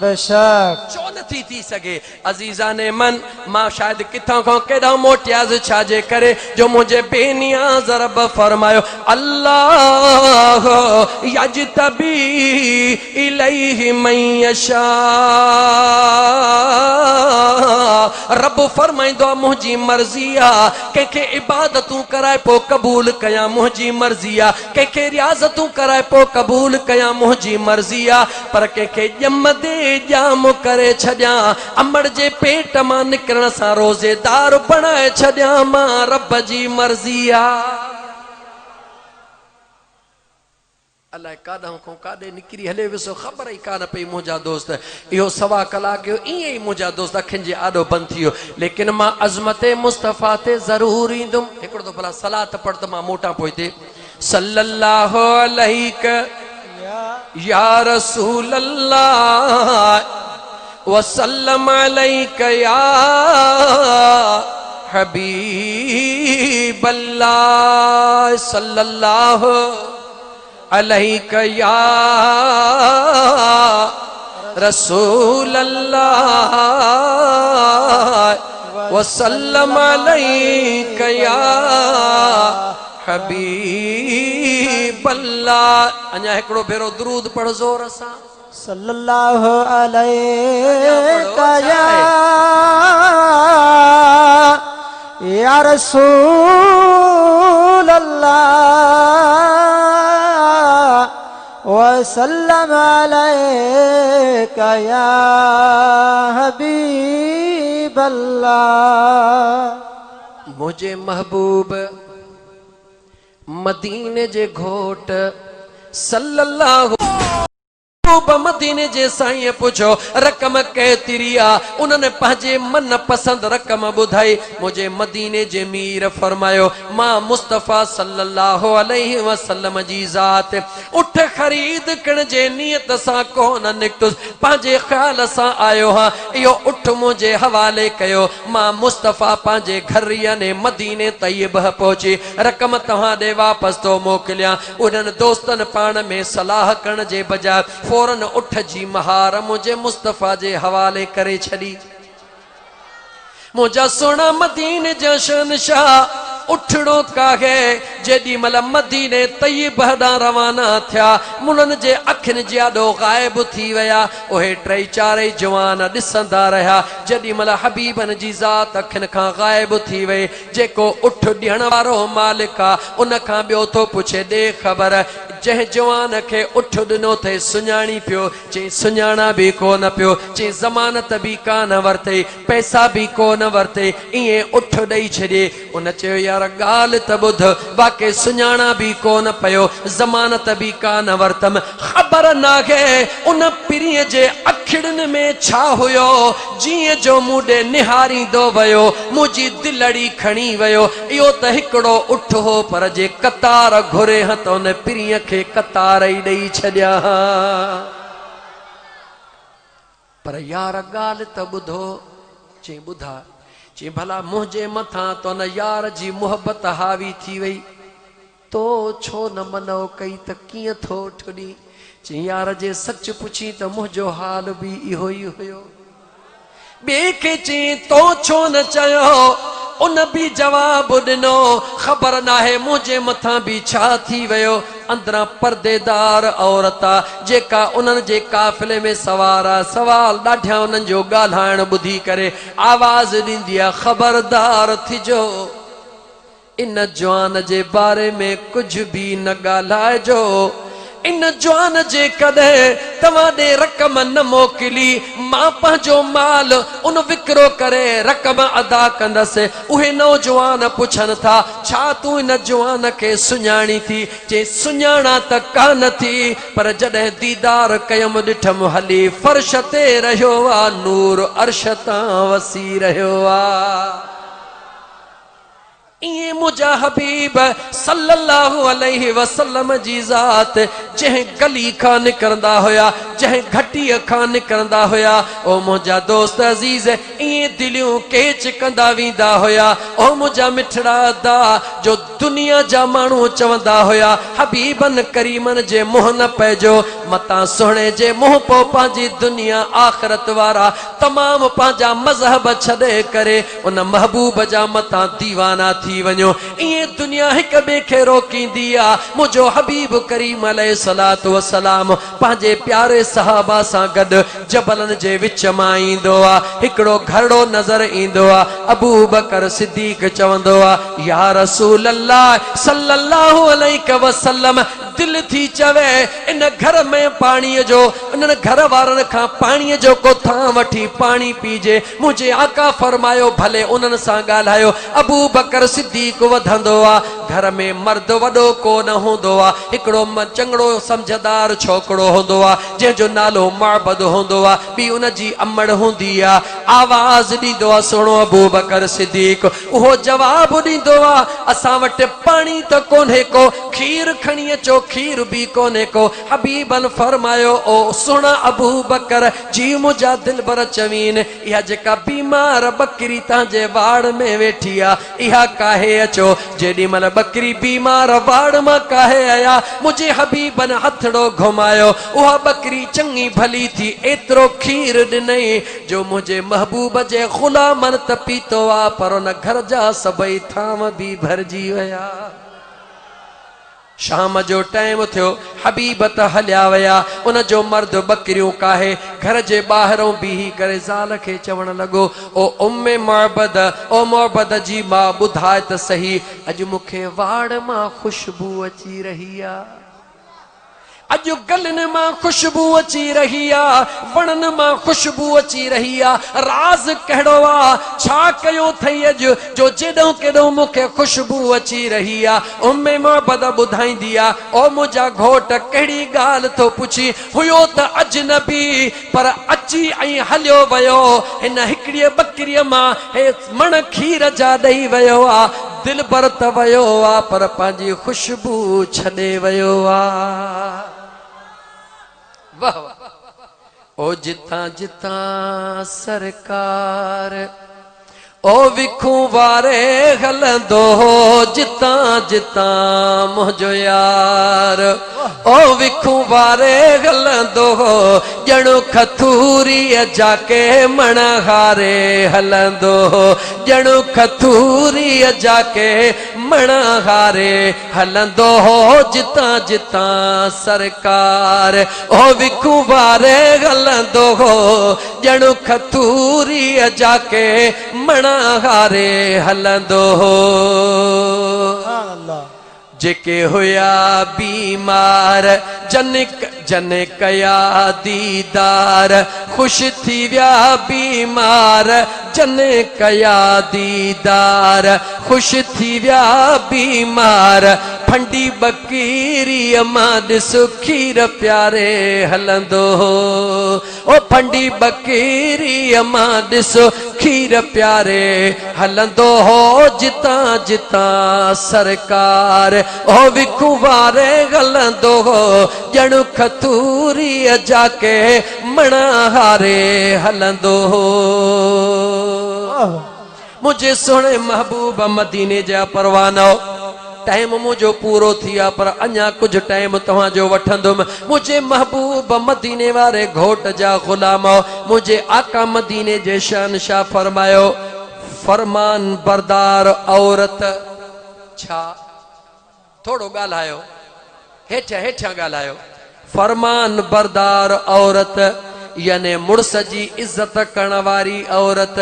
बेशक छो नथी थी सघे अज़ीज़ाने मन मां शायदि किथां खां केॾां मोटियाज़ छाजे करे जो मुंहिंजे बेनियाज़ रब फरमायो अल्लाह यजतबी इलैहि मन यशा रब फरमाईंदो आहे मुंहिंजी मर्ज़ी आहे कंहिंखे इबादतूं कराए पोइ क़बूल कयां मुंहिंजी मर्ज़ी आहे कंहिंखे रियाज़तूं कराए पोइ क़बूल कयां मुंहिंजी मर्ज़ी आहे पर कंहिंखे ॼम दे जाम करे छॾियां अमड़ जे पेट मां निकिरण सां रोज़ेदार बणाए छॾियां मां रब जी मर्ज़ी आहे अलाए काॾां खां काॾे निकिरी हले विसो ख़बर ई कान पई मुंहिंजा दोस्त इहो सवा कलाक ईअं ई मुंहिंजा दोस्त अखियुनि जे आॾो बंदि थी वियो लेकिन मां अज़मत मुस्तफ़ा ते ज़रूरु ईंदुमि हिकिड़ो त भला सलात पढ़ त मां मोटां पोइ हिते सल्लल्लाहु अलैहि या रसूल अल्लाह वसल्लम अलैका या हबीब अल्लाह सल्लल्लाहु अलैका या रसूल अल्लाह वसल्लम अलैका या हबीब अल्लाह। अञा हिकिड़ो भेरो दुरूद पढ़ ज़ोर सां। सल्लल्लाहु अलैका या रसूल अल्लाह वसल्लम अलैका या हबीब अल्लाह। मुझे महबूब मदीने जे घोट सल्लल्लाहु मदीने जे साईं पुछो रकम केतिरी आ। उन्होंने पंहिंजे मन पसंद रकम ॿुधाई। मुझे मदीने जे मीर फरमायो मां मुस्तफ़ा सल्लल्लाहु अलैहि वसल्लम जी ज़ात उठ ख़रीद करण जे नियत सां कोन निकतुस, पंहिंजे ख़्याल सां आयो हां। इहो उठ मुझे हवाले कयो। मां मुस्तफ़ा पंहिंजे घर याने मदीने तैयब पहुची रकम तव्हां ॾे वापसि थो मोकिलियां। उन्हनि दोस्तनि पाण में सलाह करण जे बजाय फौरन उठ जी महार मुझे मुस्तफ़ा जे हवाले करे छड़ी। मुझा सोना मदीने जा शहनशाह उठड़ो काहे जेडी मल मदीने तैयब ॾांहुं रवाना थिया मुननि जे अखियुनि जाॾो गायब थी विया। उहे टई चारई जवान ॾिसंदा रहिया जेडी मल हबीबन जी ज़ात अखियुनि खां गायब थी वई। जेको उठ ॾियण वारो मालिक आहे उन खां ॿियो थो पुछे ॾे ख़बर। जंहिं जवान खे उठ ॾिनो थे सुञाणी पियो, चई सुञाणा बि कोन पियो, चई ज़मानत बि कान वरितई, पैसा बि कोन वरितई, ईअं उठ ॾेई छॾे। उन चयो यार ॻाल्हि त ॿुध, वाक़ई सुञाणा बि कोन पियो, ज़मानत बि कान वरितमि, ख़बर नाहे उन पिरीअ जे अखियुनि में छा हुयो जीअं जो मूं ॾे निहारींदो वियो मुंहिंजी दिलड़ी खणी वियो। इहो त हिकिड़ो उठ हो पर जे कतार घुरे ह त उन पिरीअ खे कतार ई ॾेई छॾिया। पर यार ॻाल्हि त ॿुधो। चई ॿुधा, चई भला मुंहिंजे मथां तो न यार जी मुहबत हावी थी वई, तो छो न मनो कई त कीअं थो ठुडी। चई यार जे सच पुछी त मुंहिंजो हाल बि इहो ई हुयो। ॿिए खे चई तो छो न चयो, उन बि जवाब ॾिनो ख़बर नाहे मुंहिंजे मथां बि छा थी वियो। अंदरां पर्देदार औरत आहे जेका उन्हनि जे काफ़िले में सवार आहे, सवाल ॾाढियां उन्हनि जो ॻाल्हाइण ॿुधी करे आवाज़ ॾींदी आहे ख़बरदार थिजो, इन जवान जे बारे में कुझु बि न ॻाल्हाइजो। इन जवान जे कॾहिं तव्हां ॾे रक़म न मोकिली मां पंहिंजो माल उन विकिरो करे रक़म अदा कंदसि। उहे नौजवान पुछनि था छा तूं इन जवान खे सुञाणी थी? चई सुञाणा त कान थी, पर जॾहिं दीदार कयमि ॾिठमि हली फर्श ते रहियो आहे, नूर अर्श तां वसी रहियो आहे। इए मुझा हबीब सल्लल्लाहु अलैहि वसल्लम जी ज़ात जंहिं गली खां निकरंदा हुया, जंहिं घटीअ खां निकरंदा हुया, ओ मुझा दोस्त अज़ीज़ इए दिलियूं केच कंदा वेंदा हुया। ओ मुझा मिठड़ा दा जो दुनिया जा माण्हू चवंदा हुया हबीबन करीमन जे मुंह न पइजो, मतां सुहिणे जे मुंह पो पंहिंजी दुनिया आख़िरत वारा तमाम पंहिंजा मज़हब छॾे करे उन महबूब जा मतां दीवाना थी वञो। इए दुनिया हिक ॿिए खे रोकींदी आ। मुंहिंजो हबीब करीम अलैहिस्सलातु वस्सलाम पंहिंजे प्यारे सहाबा सां गॾु जबलनि जे विच मां ईंदो आ। हिकिड़ो घरड़ो नज़र ईंदो आ। अबू बकर सिद्दीक़ चवंदो आ या रसूल अल्लाह सल्लल्लाहु अलैहि वसल्लम दिल थी चवे इन घर में पानी जो इन घर वारन का पानी जो को था वठी पानी पीजे। मुझे आका फरमायो भले उन्हनि सां ॻाल्हायो। अबू बकर सिद्दीक वधंदो आ, घर में मर्द वॾो को न हूंदो आ, हिकिड़ो चंगड़ो समझदार छोकरो हूंदो आ जंहिंजो नालो माबद हूंदो आ, ॿी उन जी अमड़ हूंदी आ। आवाज़ ॾींदो आ, सुणो अबू बकर सिद्दीक। उहो जवाब ॾींदो आ, असां वटि पानी त कोन्हे को, खीर खणी अचो, खीर भी कोन्हे को। हबीबन फरमायो ओ सुण अबू बकर जी मुंहिंजा दिलबर चवीन, इहा जेका बीमार बकरी तव्हांजे वाड़ में वेठी आ इहा काहे अचो। जेॾी महिल बकरी बीमार वाड़ मां काहे आया, मुंहिंजे हबीबन हथड़ो घुमायो, उहा बकरी चङी भली थी, एतिरो खीर ॾिनई जो मुंहिंजे महबूब जे ग़ुलामन त पीतो आ, पर उन घर जा सभई थाम भी भरजी विया। शाम जो टाइम थियो, हबीब त हलिया वया। उन जो मर्द बकरियूं काहे घर जे ॿाहिरों बीही करे ज़ाल खे चवण लॻो, ओ उम्मे मोहब्बत, ओ मोहब्बत जी मां ॿुधाए त सही, अॼु मूंखे वाड़ मां खुशबू अची रही आ, अॼु गलनि मां खुशबू अची रही आ, वणनि मां खुशबू अची रही आ। राज़ कहिड़ो आ, छा कयो थई अॼु जो जेॾो केॾो मूंखे खुशबू अची रही आ। उम्मे मोहब्बत ॿुधाईंदी आ, ओ मुंहिंजा घोट कहिड़ी ॻाल्हि थो पुछी, हुयो त अजनबी पर अची ऐं हलियो वियो, हिन हिकिड़ीअ बकरीअ मां हे मण खीर जा ॾेई वियो आ। दिल भर त वियो आ पर पंहिंजी खुशबू छॾे वियो आ। वाह वाह। ओ जितां जितां सरकार ओ विखू वारे हलंदो, जितां जितां मुंहिंजो यार ओ विखू वारे हलंदो, ॼणु खथूरीअ जाके मण हारे हलंदो, ॼणु खथूरीअ जाके मण हारे हलंदो, जितां जितां सरकार ओ विखू वारे हलंदो, ॼणु खथूरीअ जाके मण हारे हलंदो। जेके हुया बीमार जन कया दीदार, खुश थी विया बीमार जन कया दीदार, खुश थी विया बीमार। फंडी बकरीअ मां ॾिसो खीर प्यारे हलंदो, ओ फंडी बकरीअ मां ॾिसो खीर प्यारे हलंदो हो, जितां जितां सरकार ओ विखू वारे हलंदो हो, ॼणु खथूरीअ जाके मण हारे हलंदो हो। मुझे सुणे महबूब मदीने जा परवानो, टाइम मुझो पूरो थिया पर अञा कुछ टाइम तव्हांजो वठंदुमि। मुझे महबूब मदीने वारे घोट जा गुलाम, मुझे आका मदीने जे शहनशाह फरमायो, फरमान बरदार औरत छा थोड़ो ॻाल्हायो, हेठियां हेठियां ॻाल्हायो। फरमान बरदार औरत यानी मुड़स जी इज्जत करण वारी औरत,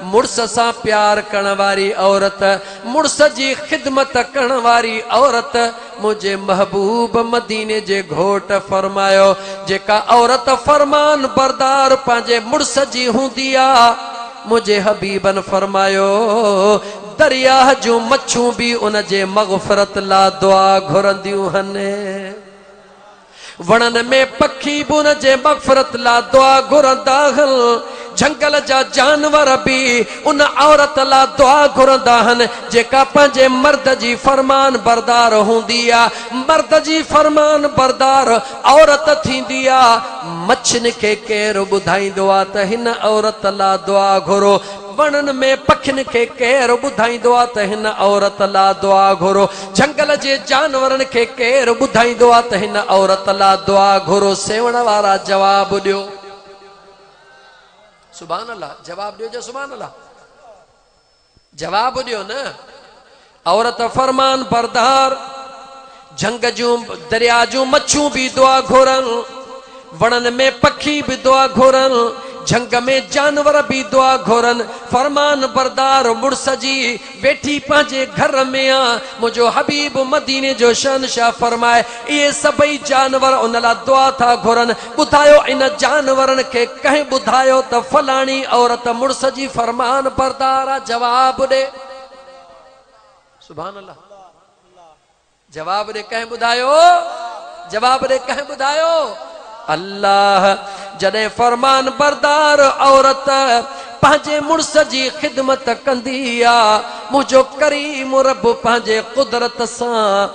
मुड़स सां प्यार करण वारी औरत, मुड़स जी खिदमत करण वारी औरत। मुझे महबूब मदीने जे घोट फरमायो, जेका औरत फरमान बरदार पंहिंजे मुड़स जी हूंदी आ, मुझे हबीबन फरमायो दरिया जूं मच्छूं भी उन जे मग़फ़रत ला दुआ घुरंदियूं हने, वणन में पखी भी उन जे मग़फ़रत ला दुआ घुरंदा हन, जंगल जा जानवर भी उन औरत ला दुआ घुरंदा हन जेका पंहिंजे मर्द जी फरमान बरदार हूंदी आ। मर्द जी फरमान बरदार औरत थींदी आ। मच्छिन खे केरु ॿुधाईंदो आ त हिन औरत ला दुआ घुरो, वणन में पखिन खे केरु ॿुधाईंदो आ त हिन औरत ला दुआ घुरो, जंगल जे जानवरन खे केरु ॿुधाईंदो आ त हिन औरत ला दुआ घुरो। सेवण वारा जवाब ॾियो, सुभान अल्लाह, जवाब ॾियो, सुभान अल्लाह, जवाब ॾियो न। औरत फरमान बरदार, जंग जूं दरिया जूं मच्छूं भी दुआ घुरन, वणन में पखी भी दुआ घुरन, झंग में जानवर भी दुआ घुरन फरमान बरदार मुड़स जी वेठी पंहिंजे घर में आ मुझो हबीब मदीने जो शहंशाह फरमाए ये सभई जानवर उन ला दुआ था घुरन बुधायो इन जानवरन के कहीं बुधायो त फलानी औरत मुड़स जी फरमान बरदार जवाब दे सुभान अल्लाह जवाब दे कहीं बुधायो जवाब दे कहीं बुधायो अल्लाह जॾहिं फरमान बरदार औरत पंहिंजे मुड़स जी ख़िदमत कंदी आ मुझो करीम रब पंहिंजे कुदरत सां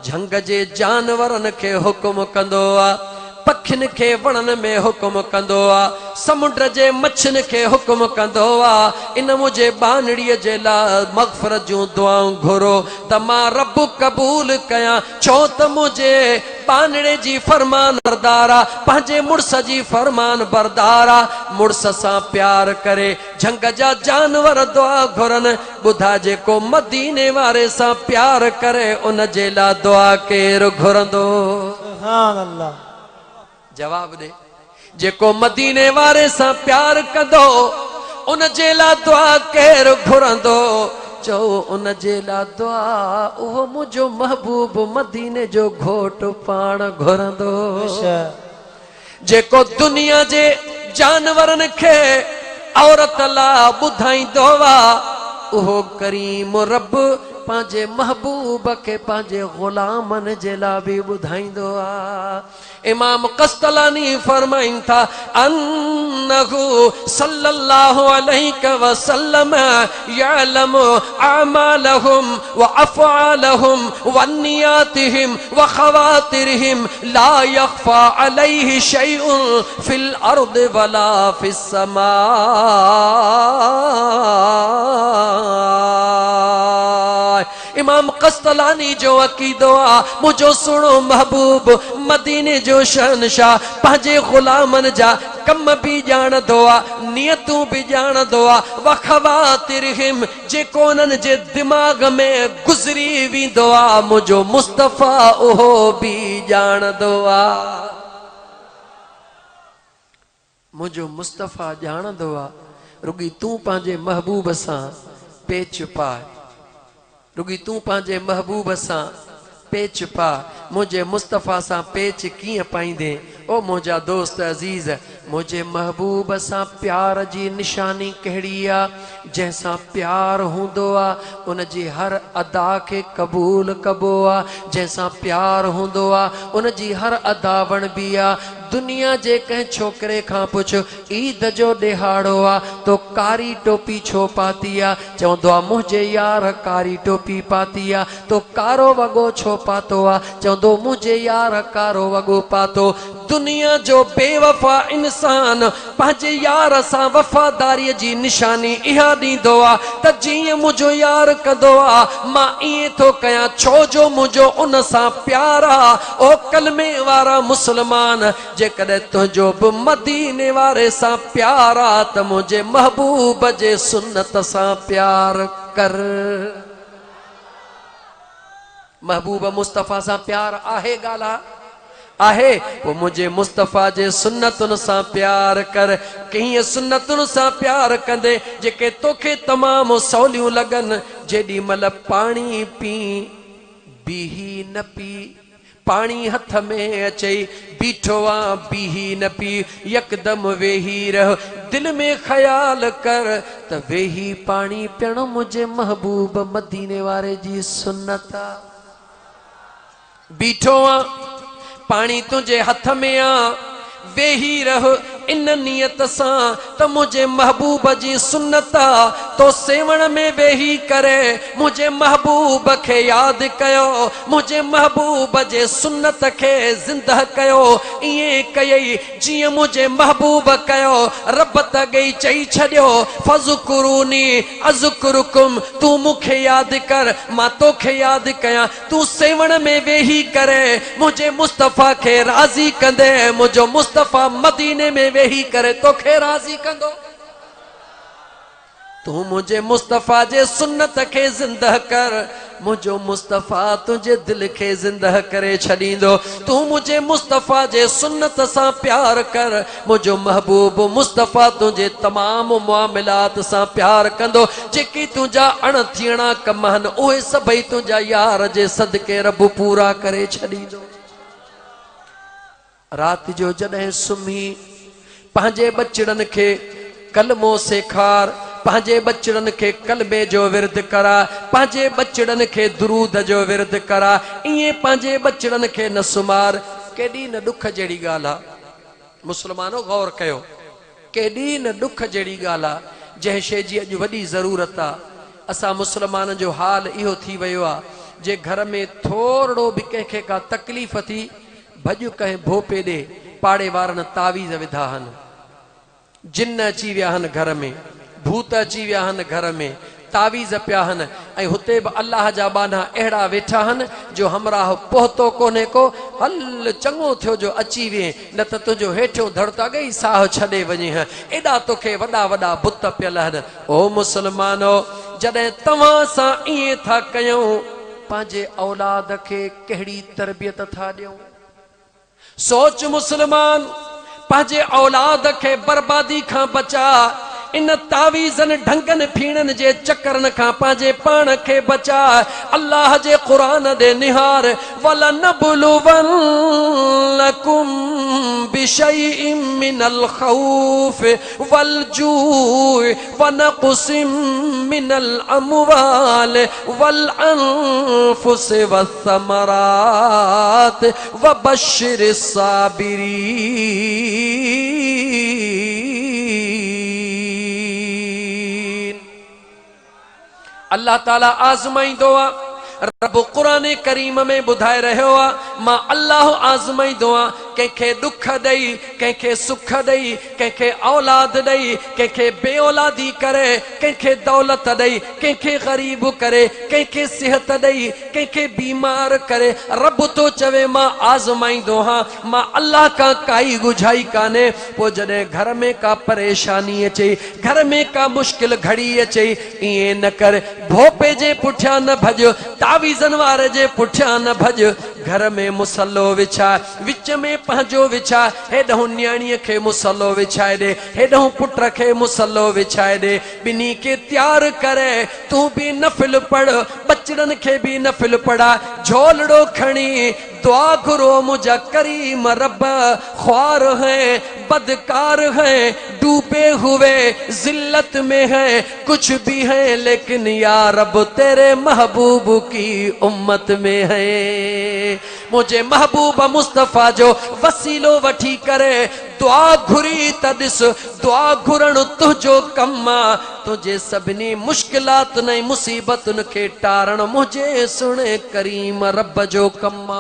झंग जे जानवरन के हुक्म कंदो आ पखिन के वणन में हुक्म कंदो आ समुंड जे मच्छिन के हुक्म कंदो आ इन मुझे बानड़ीअ जे ला मग़फ़िरत जूं दुआऊं घुरो त मां रब कबूल कयां छो त मुझे बानड़े जी फरमान बरदारा पंहिंजे मुड़स जी फरमान बरदारा मुड़स सां प्यार करे झंग जा जानवर दुआ घुरन बुधा जेको मदीने वारे सां प्यार करे उन जे ला दुआ केर घुरंदो सुभान अल्लाह जवाब दे जेको मदीने वारे सां प्यार कंदो उन जे ला दुआ केर घुरंदो चो उन जे ला दुआ उहो मुझो महबूब मदीने जो घोट पाण घुरंदो जेको दुनिया जे जानवरन के औरत ला बुधाईंदो वा उहो करीम रब पंहिंजे महबूब के पंहिंजे गुलामन जे ला भी बुधाईंदो आ इमाम कस्तलानी फरमाइन था अन्नहु सल्लल्लाहु अलैहि वसल्लम यअलमु अमालहुम व अफ़आलहुम व नियातिहिम व खवातिरहिम ला यख्फा अलैहि शैउन फिल अर्द वला फिस समा इमाम कस्तलानी जो अकीदो आ मुझो सुनो महबूब मदीने जो शहंशाह पंहिंजे गुलामन जा कम भी जाणदो आ नियतूं भी जाणदो आ व खवातिरहिम जेको उन्हनि जे दिमाग़ में गुज़री वेंदो आ मुझो मुस्तफ़ा उहो भी जाणदो आ मुझो मुस्तफ़ा जाणदो आ रुगी तूं पंहिंजे महबूब सां पेच पाए रुगी तूं पंहिंजे महबूब सां पेच पा मुझे मुस्तफ़ा सां पेच कीअं पाईंदे ओ मुंहिंजा दोस्त अज़ीज़ मुझे महबूब सां प्यार जी निशानी कहिड़ी आ जंहिंसां प्यार हूंदो आ उन जी हर अदा के कबूल कबो आ जंहिंसां प्यार हूंदो आ उन जी हर अदा वणबी आ दुनिया जे कंहिं छोकिरे खां पुछ ईद जो ॾिहाड़ो आ तो कारी टोपी छो पाती आ चवंदो आ मुंहिंजे यार कारी टोपी पाती आ तो कारो वॻो छो पातो आ चवंदो मुंहिंजे यार कारो वॻो पातो दुनिया जो बेवफा इंसान पंहिंजे यार सां वफ़ादारीअ जी निशानी इहा ॾींदो आ त जीअं मुंहिंजो यार कंदो आ मां ईअं थो कयां छो जो मुंहिंजो उन सां प्यार आ ओ कलमे वारा मुस्लमान जेकॾहिं तुंहिंजो बि मदीने वारे सां प्यार आ त मुंहिंजे महबूब जे सुन्नत सां प्यार कर महबूब मुस्तफ़ा सां प्यार आहे ॻाल्हि आहे वो मुझे मुस्तफ़ा जे सुन्नतुन सां प्यार कर कीअं सुन्नतुन सां प्यार कंदे जेके तोखे तमामु सवलियूं लॻनि जेॾी महिल पाणी पी बीही न पी पानी हथ में अचई बीठो आ बीही न पी यकदम वेही रह दिल में ख्याल कर त वेही पानी पियण मुझे महबूब मदीने वारे जी सुन्नत आ बीठो आ पानी तुझे हथ में आ वेही रह इन नियत सां त मुझे महबूब जी सुन्नत आ तो सेवण में वेही करे मुझे महबूब के याद कयो मुझे महबूब जे सुन्नत के जिंदा कयो इए कयई जिए मुझे महबूब कयो रब त गई चई छड्यो फज़कुरूनी अज़कुरुकुम तू मुखे याद कर मां तोखे याद कया तू सेवण में वेही करे मुझे मुस्तफ़ा के राज़ी कंदे मुझो मुस्तफ़ा मदीने में वेही करे तोखे राज़ी कंदो तू मुझे मुस्तफ़ा जे सुन्नत के जिंदा कर, मुझो मुस्तफ़ा तुझे दिल के जिंदा करे छड़ींदो। तू मुझे मुस्तफ़ा जे सुन्नत सा प्यार कर, मुझो महबूब मुस्तफ़ा तुझे तमाम मुआमिलात सा प्यार कंदो। जेकी तुझा अणथियणा कमहन उहे सभई तुझा यार जे सदके रब पूरा करे छड़ींदो। रात जो जॾहिं सुम्ही पंहिंजे बचड़न के कलमो सेखार, पंहिंजे बचड़न के कलमे जो विरद करा, पंहिंजे बचड़न के दुरूद जो विरद करा। इए पंहिंजे बचड़न के न सुमार। केडी न दुख जड़ी गाला मुसलमानो गौर कयो, केडी न दुख जड़ी गाला जह शे जी अज वडी जरूरत आ। असा मुसलमान जो हाल इहो थी वयो आ, जे घर में थोड़ो भी कंहिंखे का तकलीफ़ थी भॼ कंहिं भोपे दे पाड़े वारन तावीज़ विधा हन, जिन्न अची विया हन घर में, भूत अची विया हन घर में, तावीज़ पिया हन। ऐं हुते बि अल्लाह जा बाना अहिड़ा वेठा हन जो हमराह पहुतो कोन्हे को। हल चङो थियो जो अची वे, न त तुंहिंजो हेठियों धड़ता गई साह छॾे वञे ह। एॾा तोखे वॾा वॾा बुत पियल हन। ओ मुसलमानो, जॾहिं तव्हां सां ईअं था कयूं, पंहिंजे औलाद खे कहिड़ी तरबियत था ॾियूं। सोच मुसलमान, पंहिंजे औलाद के बर्बादी खां बचा। इन तावीज़न ढंगन फीणन जे चकरन खां पंहिंजे पाण खे बचा। अल्लाह जे क़ुरान दे निहार, वलनबलुवन्नकुम बिशैइन मिनल खौफ वल जूअ वनक़सिम मिनल अमवाल वल अनफुस वस्समरात वबश्शिरिस साबिरीन। अल्लाह ताला आज़माईंदो आ। रब कुरान करीम में बुधाए रहियो आ, मां अल्लाह आज़माईंदो आ। कंहिंखे दुख ॾेई, कंहिंखे सुख ॾेई, कंहिंखे औलाद ॾेई, कंहिंखे बे औलादी करे, कंहिंखे दौलत ॾेई, कंहिंखे ग़रीब करे, कंहिंखे सिहत ॾेई, कंहिंखे बीमार करे। रब तो चवे मां आज़माईंदो हां, मां अल्लाह का काई गुझाई काने। पोइ जॾहिं घर में का परेशानी अचे, घर में का मुश्किल घड़ी अचे, ईअं न कर, भोपे जे पुठियां न भॼ, तावीज़न वारे जे पुठियां न भॼ। घर में मुसल्लो विछा, विच में पंहिंजो विछा। हेॾों न्याणीअ खे मुसल्लो विछाए ॾे, हेॾों पुट खे मुसल्लो विछाए ॾे। ॿिन्ही खे तैयार करे, तूं बि नफ़िल पढ़, बचड़न खे बि नफ़िल पढ़ा। झोलड़ो खणी दुआ घुरो, मुझा करीम रब ख्वार हैं, बदकार हैं, डूबे हुए जिल्लत में हैं, कुछ भी हैं लेकिन या रब तेरे महबूब की उम्मत में है। मुझे महबूब मुस्तफ़ा जो वसीलो वठी करे दुआ घुरी त ॾिस, दुआ घुरण तुंहिंजो कम आ। तुझे सभिनी मुश्किलात न मुसीबतुन खे टारण मुझे सुणे करीम रब जो कम आ।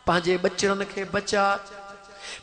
पंहिंजे बचड़न खे बचा,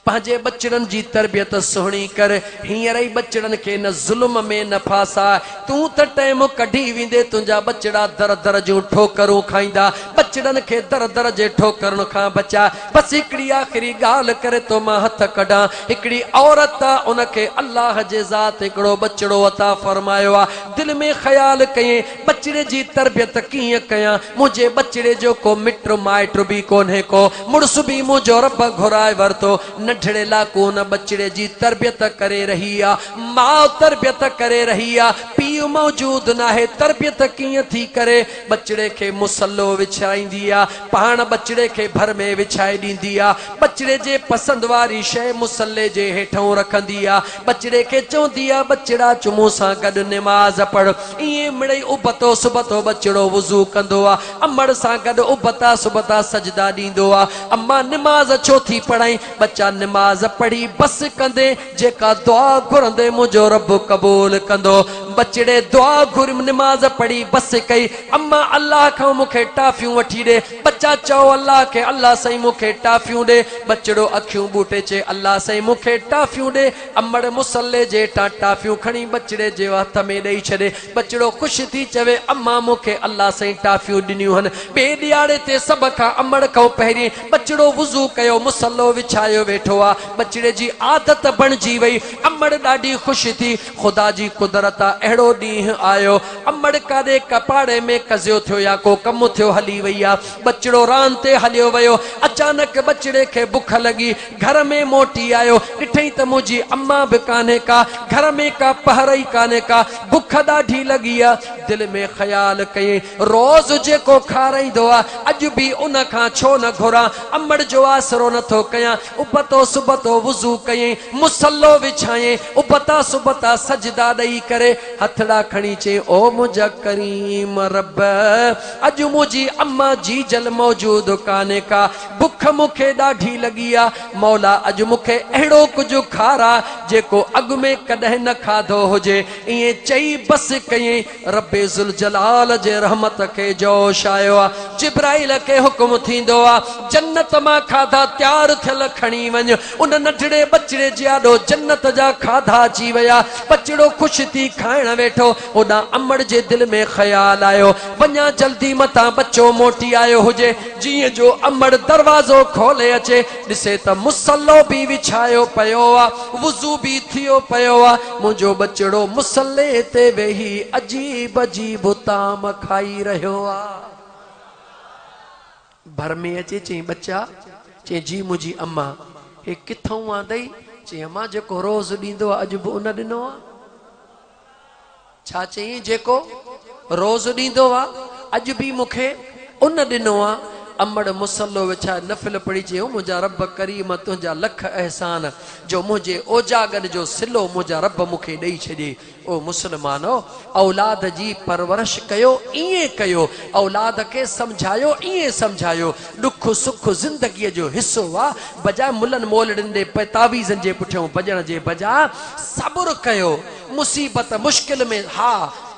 पंहिंजे बचड़न जी तरबियत सुहिणी कर। हींअर ई बचड़न खे न ज़ुल्म में न फासा। तूं त टाइम कढी वेंदे, तुंहिंजा बचड़ा दर दर जूं ठोकरूं खाईंदा। बचड़न खे दर दर जे ठोकरनि खां बचा। बसि हिकिड़ी आख़िरी ॻाल्हि करे तो मां हथ कढां। हिकिड़ी औरत आहे, उनखे अल्लाह जे ज़ात हिकिड़ो बचड़ो अता फरमायो आहे। दिलि में ख़्यालु कयईं, बचड़े जी तरबियत कीअं कयां। मुंहिंजे बचड़े जो को मिट माइट बि कोन्हे को, मुड़ुस बि मुंहिंजो रब घुराए वरितो। नंढड़े लाको न बचड़े जी तरबियत करे रही आ, मां तरबियत करे रही आ, पीउ मौजूद न है। तरबियत कीअं थी करे? बचड़े खे मुसल्लो विछाईंदी आ, पाण बचड़े खे भर में विछाए ॾींदी आ। बचड़े जे पसंद वारी शइ मुसल्ले जे हेठों रखंदी आ। बचड़े खे चवंदी आ, बचड़ा चुमू सां गॾु निमाज़ पढ़। ईअं मिड़ई उबतो सुबतो बचड़ो वुज़ू कंदो आ, अमड़ सां गॾु उबता सुबता सजदा ॾींदो आ। अम्मा निमाज़ छो थी पढ़ाई? बच्चा निमाज़ पढ़ी बस कंदे, जेका दुआ घुरंदे मुझो रब कबूल कंदो। बचड़े दुआ घुर निमाज़ पढ़ी बस कई, अम्मा अल्लाह खां मूंखे टाफियूं वठी ॾे। बच्चा चओ अल्लाह खे, अल्लाह साईं मूंखे टाफियूं ॾे। बचड़ो अखियूं बूटे चे, अल्लाह साईं मूंखे टाफियूं ॾे। अमड़ मुसल्ले जे हेठां टाफियूं खणी बचड़े जे हथ में ॾेई छॾे। बचड़ो ख़ुशि थी चवे, अम्मा मूंखे अल्लाह साईं टाफियूं ॾिनियूं आहिनि। ॿिए ॾियारे ते सभ खां अमड़ खां पहिरीं बचड़ो वुज़ू कयो, मुसल्लो विछायो वेठो आ बचड़े जी आदत बणजी वई अमड़ ॾाढी ख़ुशि थी ख़ुदा जी कुदरत आहे अहिड़ो ॾींहुं आयो अमड़ काॾे कपाड़े में कज़ियो थियो या को कमु थियो हली वई आहे बचड़ो रान ते हलियो वियो अचानक बचड़े खे बुख लॻी घर में मोटी आयो ॾिठई त मुंहिंजी अम्मा बि कान्हे का घर में का पहर ई कान्हे का बुख ॾाढी लॻी आहे दिलि में ख़्याल कयईं रोज़ जेको खाराईंदो आहे अॼु बि उन खां छो न घुरां अमड़ जो आसरो नथो कयां उबतो सुबतो वुज़ू कयईं मुसल्लो विछायईं उबता सुबता सजदा ॾेई करे हथड़ा खणी चई ओ मुंहिंजा करीम रब अॼु मुंहिंजी अम्मा जी जल मौजूद कान्हे का बुख मूंखे ॾाढी लॻी आहे मौला अॼु मूंखे अहिड़ो कुझु खारा जेको अॻु में कॾहिं न खाधो हुजे ईअं चई बसि कयईं रब्बे ज़ुल जलाल जे रहमत खे जोश आयो आहे जिब्राइल खे हुकुम थींदो आहे जन्नत मां खाधा तैयार थियल खणी वञ उन नंढड़े बचड़े जे आॾो जन्नत जा खाधा अची विया बचड़ो ख़ुशि थी खाइण वेठो होॾां अमड़ जे दिलि में ख़्याल आयो वञा जल्दी मतां बच्चो मोटी आयो हुजे जीअं जो अमड़ दरवाज़ो खोले अचे ॾिसे त मुसल्लो बि विछायो पियो आहे वुज़ू बि थियो पियो आहे मुंहिंजो बचड़ो मुसल्ले ते वेही अजीब अजीब ताम खाई रहियो आहे भर में अचे चई बच्चा चई जी मुंहिंजी अम्मा हे किथां आंदई चई अम्मा जेको रोज़ ॾींदो आहे अॼु बि उन ॾिनो आहे छा चई जेको रोज़ ॾींदो आहे अॼु बि मूंखे उन ॾिनो आहे अमड़ मुसल्लो विछाए नफ़िल पढ़ी चयो मुंहिंजा रब करीम तुंहिंजा लख अहसान जो मुंहिंजे ओजागन जो सिलो मुंहिंजा रब मूंखे ॾेई छॾे ओ मुसलमानो औलाद जी परवरिश कयो ईअं कयो औलाद खे सम्झायो ईअं सम्झायो ॾुख सुख ज़िंदगीअ जो हिसो आहे बजाए मुलनि मोलड़नि जे तावीज़नि जे पुठियां भॼण जे बजाए सब्र कयो मुसीबत मुश्किल में हा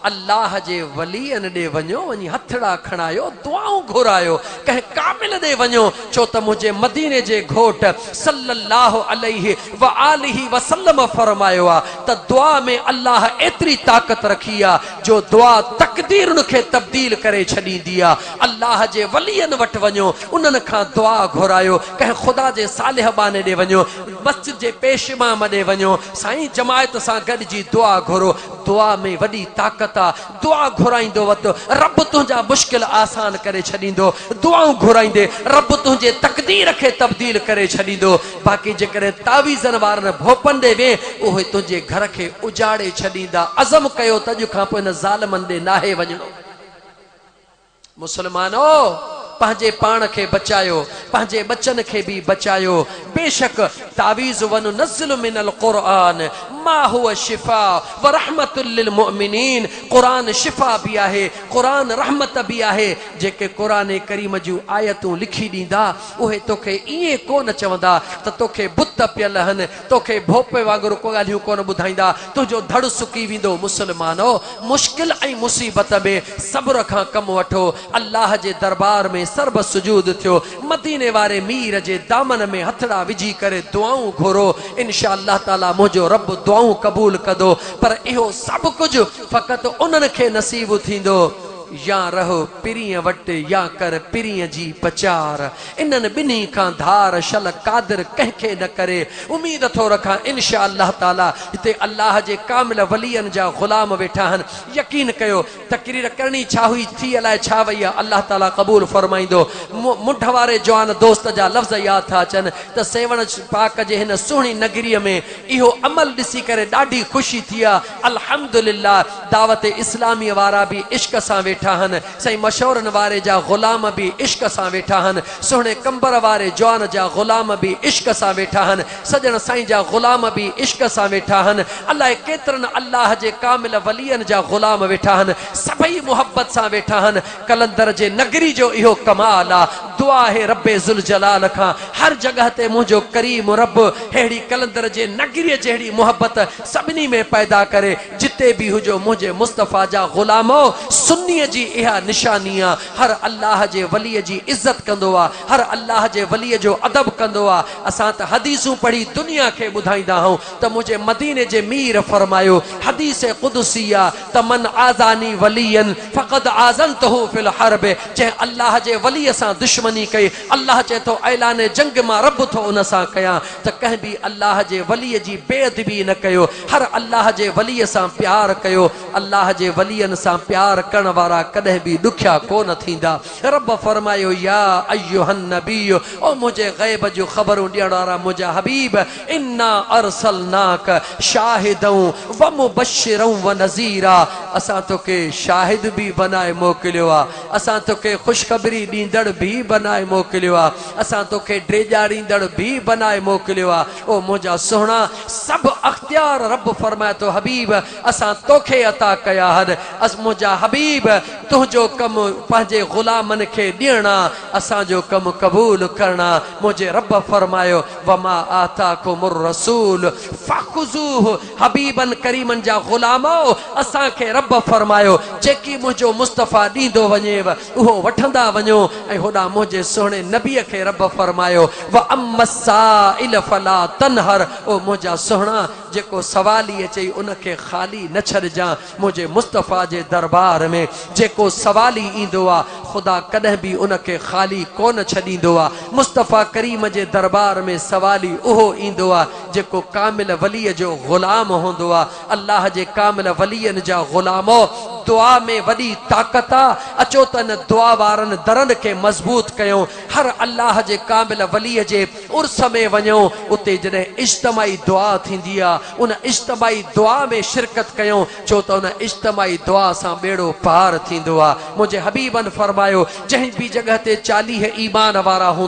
अल्लाह जे वलीअनि ॾे वञो वञी हथड़ा खणायो दुआऊं घुरायो कंहिं कामिल ॾे वञो छो त मुंहिंजे मदीने जे घोट सल्लल्लाहु अलैहि व आलिहि वसल्लम फरमायो आहे त दुआ में अल्लाह एतिरी ताक़त रखी आहे जो दुआ तक़दीरुनि खे तब्दील करे छॾींदी आहे अल्लाह जे वलीअनि वटि वञो उन्हनि खां दुआ घुरायो कंहिं ख़ुदा जे सालिह बाने ॾे वञो मस्जिद जे पेश इमाम ॾे वञो साईं जमायत सां गॾिजी दुआ घुरो दुआ में वॾी ताक़त दुआ घुराईंदो वत रब तुंहिंजा मुश्किल आसान करे छॾींदो दुआऊं घुराईंदे रब तुंहिंजे तक़दीर खे तब्दील करे छॾींदो बाक़ी जेकॾहिं तावीज़नि वारनि भोपनि ॾे वे उहे तुंहिंजे घर खे उजाड़े छॾींदा अज़म कयो त अॼु खां पोइ हिन ज़ालिमनि ॾे नाहे वञणो मुसलमानो पंहिंजे पाण खे बचायो पंहिंजे बचन खे भी बचायो बेशक तावीज़ वन नज़्ल मिनल क़ुरान मा हुवा शिफा व रहमतुल लिल मुमिनीन क़ुरान शिफा भी आहे क़ुरान रहमत भी आहे जेके क़ुरान करीम जूं आयतूं लिखी ॾींदा उहे तोखे ईअं कोन चवंदा त तोखे बुत पियल हन तोखे भोपे वांगुरु को ॻाल्हियूं कोन ॿुधाईंदा तुंहिंजो धड़ सुकी वेंदो मुसलमानो मुश्किल ऐं मुसीबत में सब्र खां कमु वठो अल्लाह जे दरबार में सर्ब सुजूद थियो मदीने वारे मीर जे दामन में हथड़ा विझी करे दुआऊं घुरो इंशा अल्लाह ताला मुंहिंजो रब दुआऊं क़बूल कंदो पर इहो सभु कुझु फ़क़ति उन्हनि खे नसीब थींदो या रहो पिरीअ वटि या कर पिरीअ जी पचार इन्हनि ॿिन्ही खां धार शल कादिर कंहिंखे न करे उम्मीद थो रखां इंशा अल्लाह ताला हिते अल्लाह जे कामिल वलीअनि जा ग़ुलाम वेठा आहिनि यकीन कयो तकरीर करणी छा हुई थी अलाए छा वई आहे अल्लाह ताला क़बूल फरमाईंदो मुंढ वारे जवान दोस्त जा लफ़्ज़ यादि था अचनि त सेवण पाक जे हिन सुहिणी नगरीअ में इहो अमल ॾिसी करे ॾाढी ख़ुशी थी आहे अल्हम्दुलिल्लाह दावत इस्लामी वारा बि इश्क सां वेठा हन सही मशहूरन वारे जा ग़ुलाम भी इश्क सां वेठा हन सुहिणे कंबर वारे जवान जा ग़ुलाम भी इश्क सां वेठा हन सजण साईं जा ग़ुलाम भी इश्क सां वेठा हन अलाए केतिरनि अल्लाह जे कामिल वलीअनि जा ग़ुलाम वेठा हन सभई मुहब्बत सां वेठा हन कलंदर जे नगरी जो इहो कमाल आहे दुआ है रब्बे ज़ुल जलाल खां हर जगह ते मुंहिंजो करीम रब अहिड़ी कलंदर जे नगरीअ जहिड़ी मुहब्बत सभिनी में पैदा करे जिते भी हुजो मुंहिंजे मुस्तफ़ा जा ग़ुलामो सुन्नीअ जी इहा निशानी आहे हर अल्लाह जे वलीअ जी इज़त कंदो आहे हर अल्लाह जे वलीअ जो अदब कंदो आहे असां त हदीसूं पढ़ी दुनिया खे ॿुधाईंदा आहियूं त मुंहिंजे मदीने जे मीर फरमायो हदीस क़ुदसी आहे त मन आज़ानी वलीयन फ़क़द आज़नतहु फ़िल हर्ब जंहिं अल्लाह जे वलीअ सां दुश्मनी दुश्मनी कई। अल्लाह चए थो ऐलान जंग मां रब थो उन सां कयां त कंहिं बि अल्लाह जे वलीअ जी बेअदबी न कयो, हर अल्लाह जे वलीअ सां प्यार कयो। अल्लाह जे वलीअनि सां प्यार करण वारा कॾहिं बि ॾुखिया कोन थींदा। रब फरमायो या अय्युहन नबी, ओ मुझे गैब जो ख़बरूं ॾियण वारा मुंहिंजा हबीब, इन्ना अरसलनाक शाहिदन व मुबश्शिरन व नज़ीरा, असां तोखे शाहिद भी बनाए मोकिलियो आहे, असां तोखे ख़ुशख़बरी ॾींदड़ भी बनाए मोकिलियो आहे, असां तोखे ड्रेजाड़ींदड़ भी बनाए मोकिलियो आहे। ओ मुंहिंजा सुहिणा सभु अख्तियार रब फरमाए थो हबीब असां तोखे अता कया आहिनि। मुंहिंजा हबीब तुंहिंजो कमु पंहिंजे ग़ुलामनि खे ॾियणा, असांजो कमु क़बूल करणा। मुंहिंजे रब फरमायो वमा आताकुमुर रसूल फखुज़ूहु, हबीबन करीमन जा ग़ुलामो असांखे रब फरमायो जेकी मुंहिंजो मुस्तफ़ा ॾींदो वञेव उहो वठंदा वञो। ऐं होॾां मुंहिंजे सुहिणे नबीअ खे रब फरमायो व अम्मसाइल फला तनहर, ओ मुंहिंजा सुहिणा जेको सवाली अचई उनखे ख़ाली न छॾिजां। मुंहिंजे मुस्तफ़ा जे दरबार में जेको सवाली ईंदो आहे ख़ुदा कॾहिं बि उनखे ख़ाली कोन छॾींदो आहे। मुस्तफ़ा करीम जे दरबार में सवाली उहो ईंदो आहे जेको कामिल वलीअ जो ग़ुलाम हूंदो आहे। अल्लाह जे कामिल वलीअनि जा ग़ुलामो दुआ में वॾी ताक़त आहे। अचो त न दुआ वारनि दरनि खे मज़बूत कयूं। हर अल्लाह जे कामिल वलीअ जे उर्स में वञूं, उते जॾहिं इज्तमाही दुआ थींदी आहे उन इज्तमाही दुआ में शिरकत कयूं, छो त उन इज्तमाही दुआ सां बेड़ो पार थींदो आहे। मुंहिंजे हबीबन फरमायो जंहिं बि जॻह ते 40 ईमान वारा हूंदा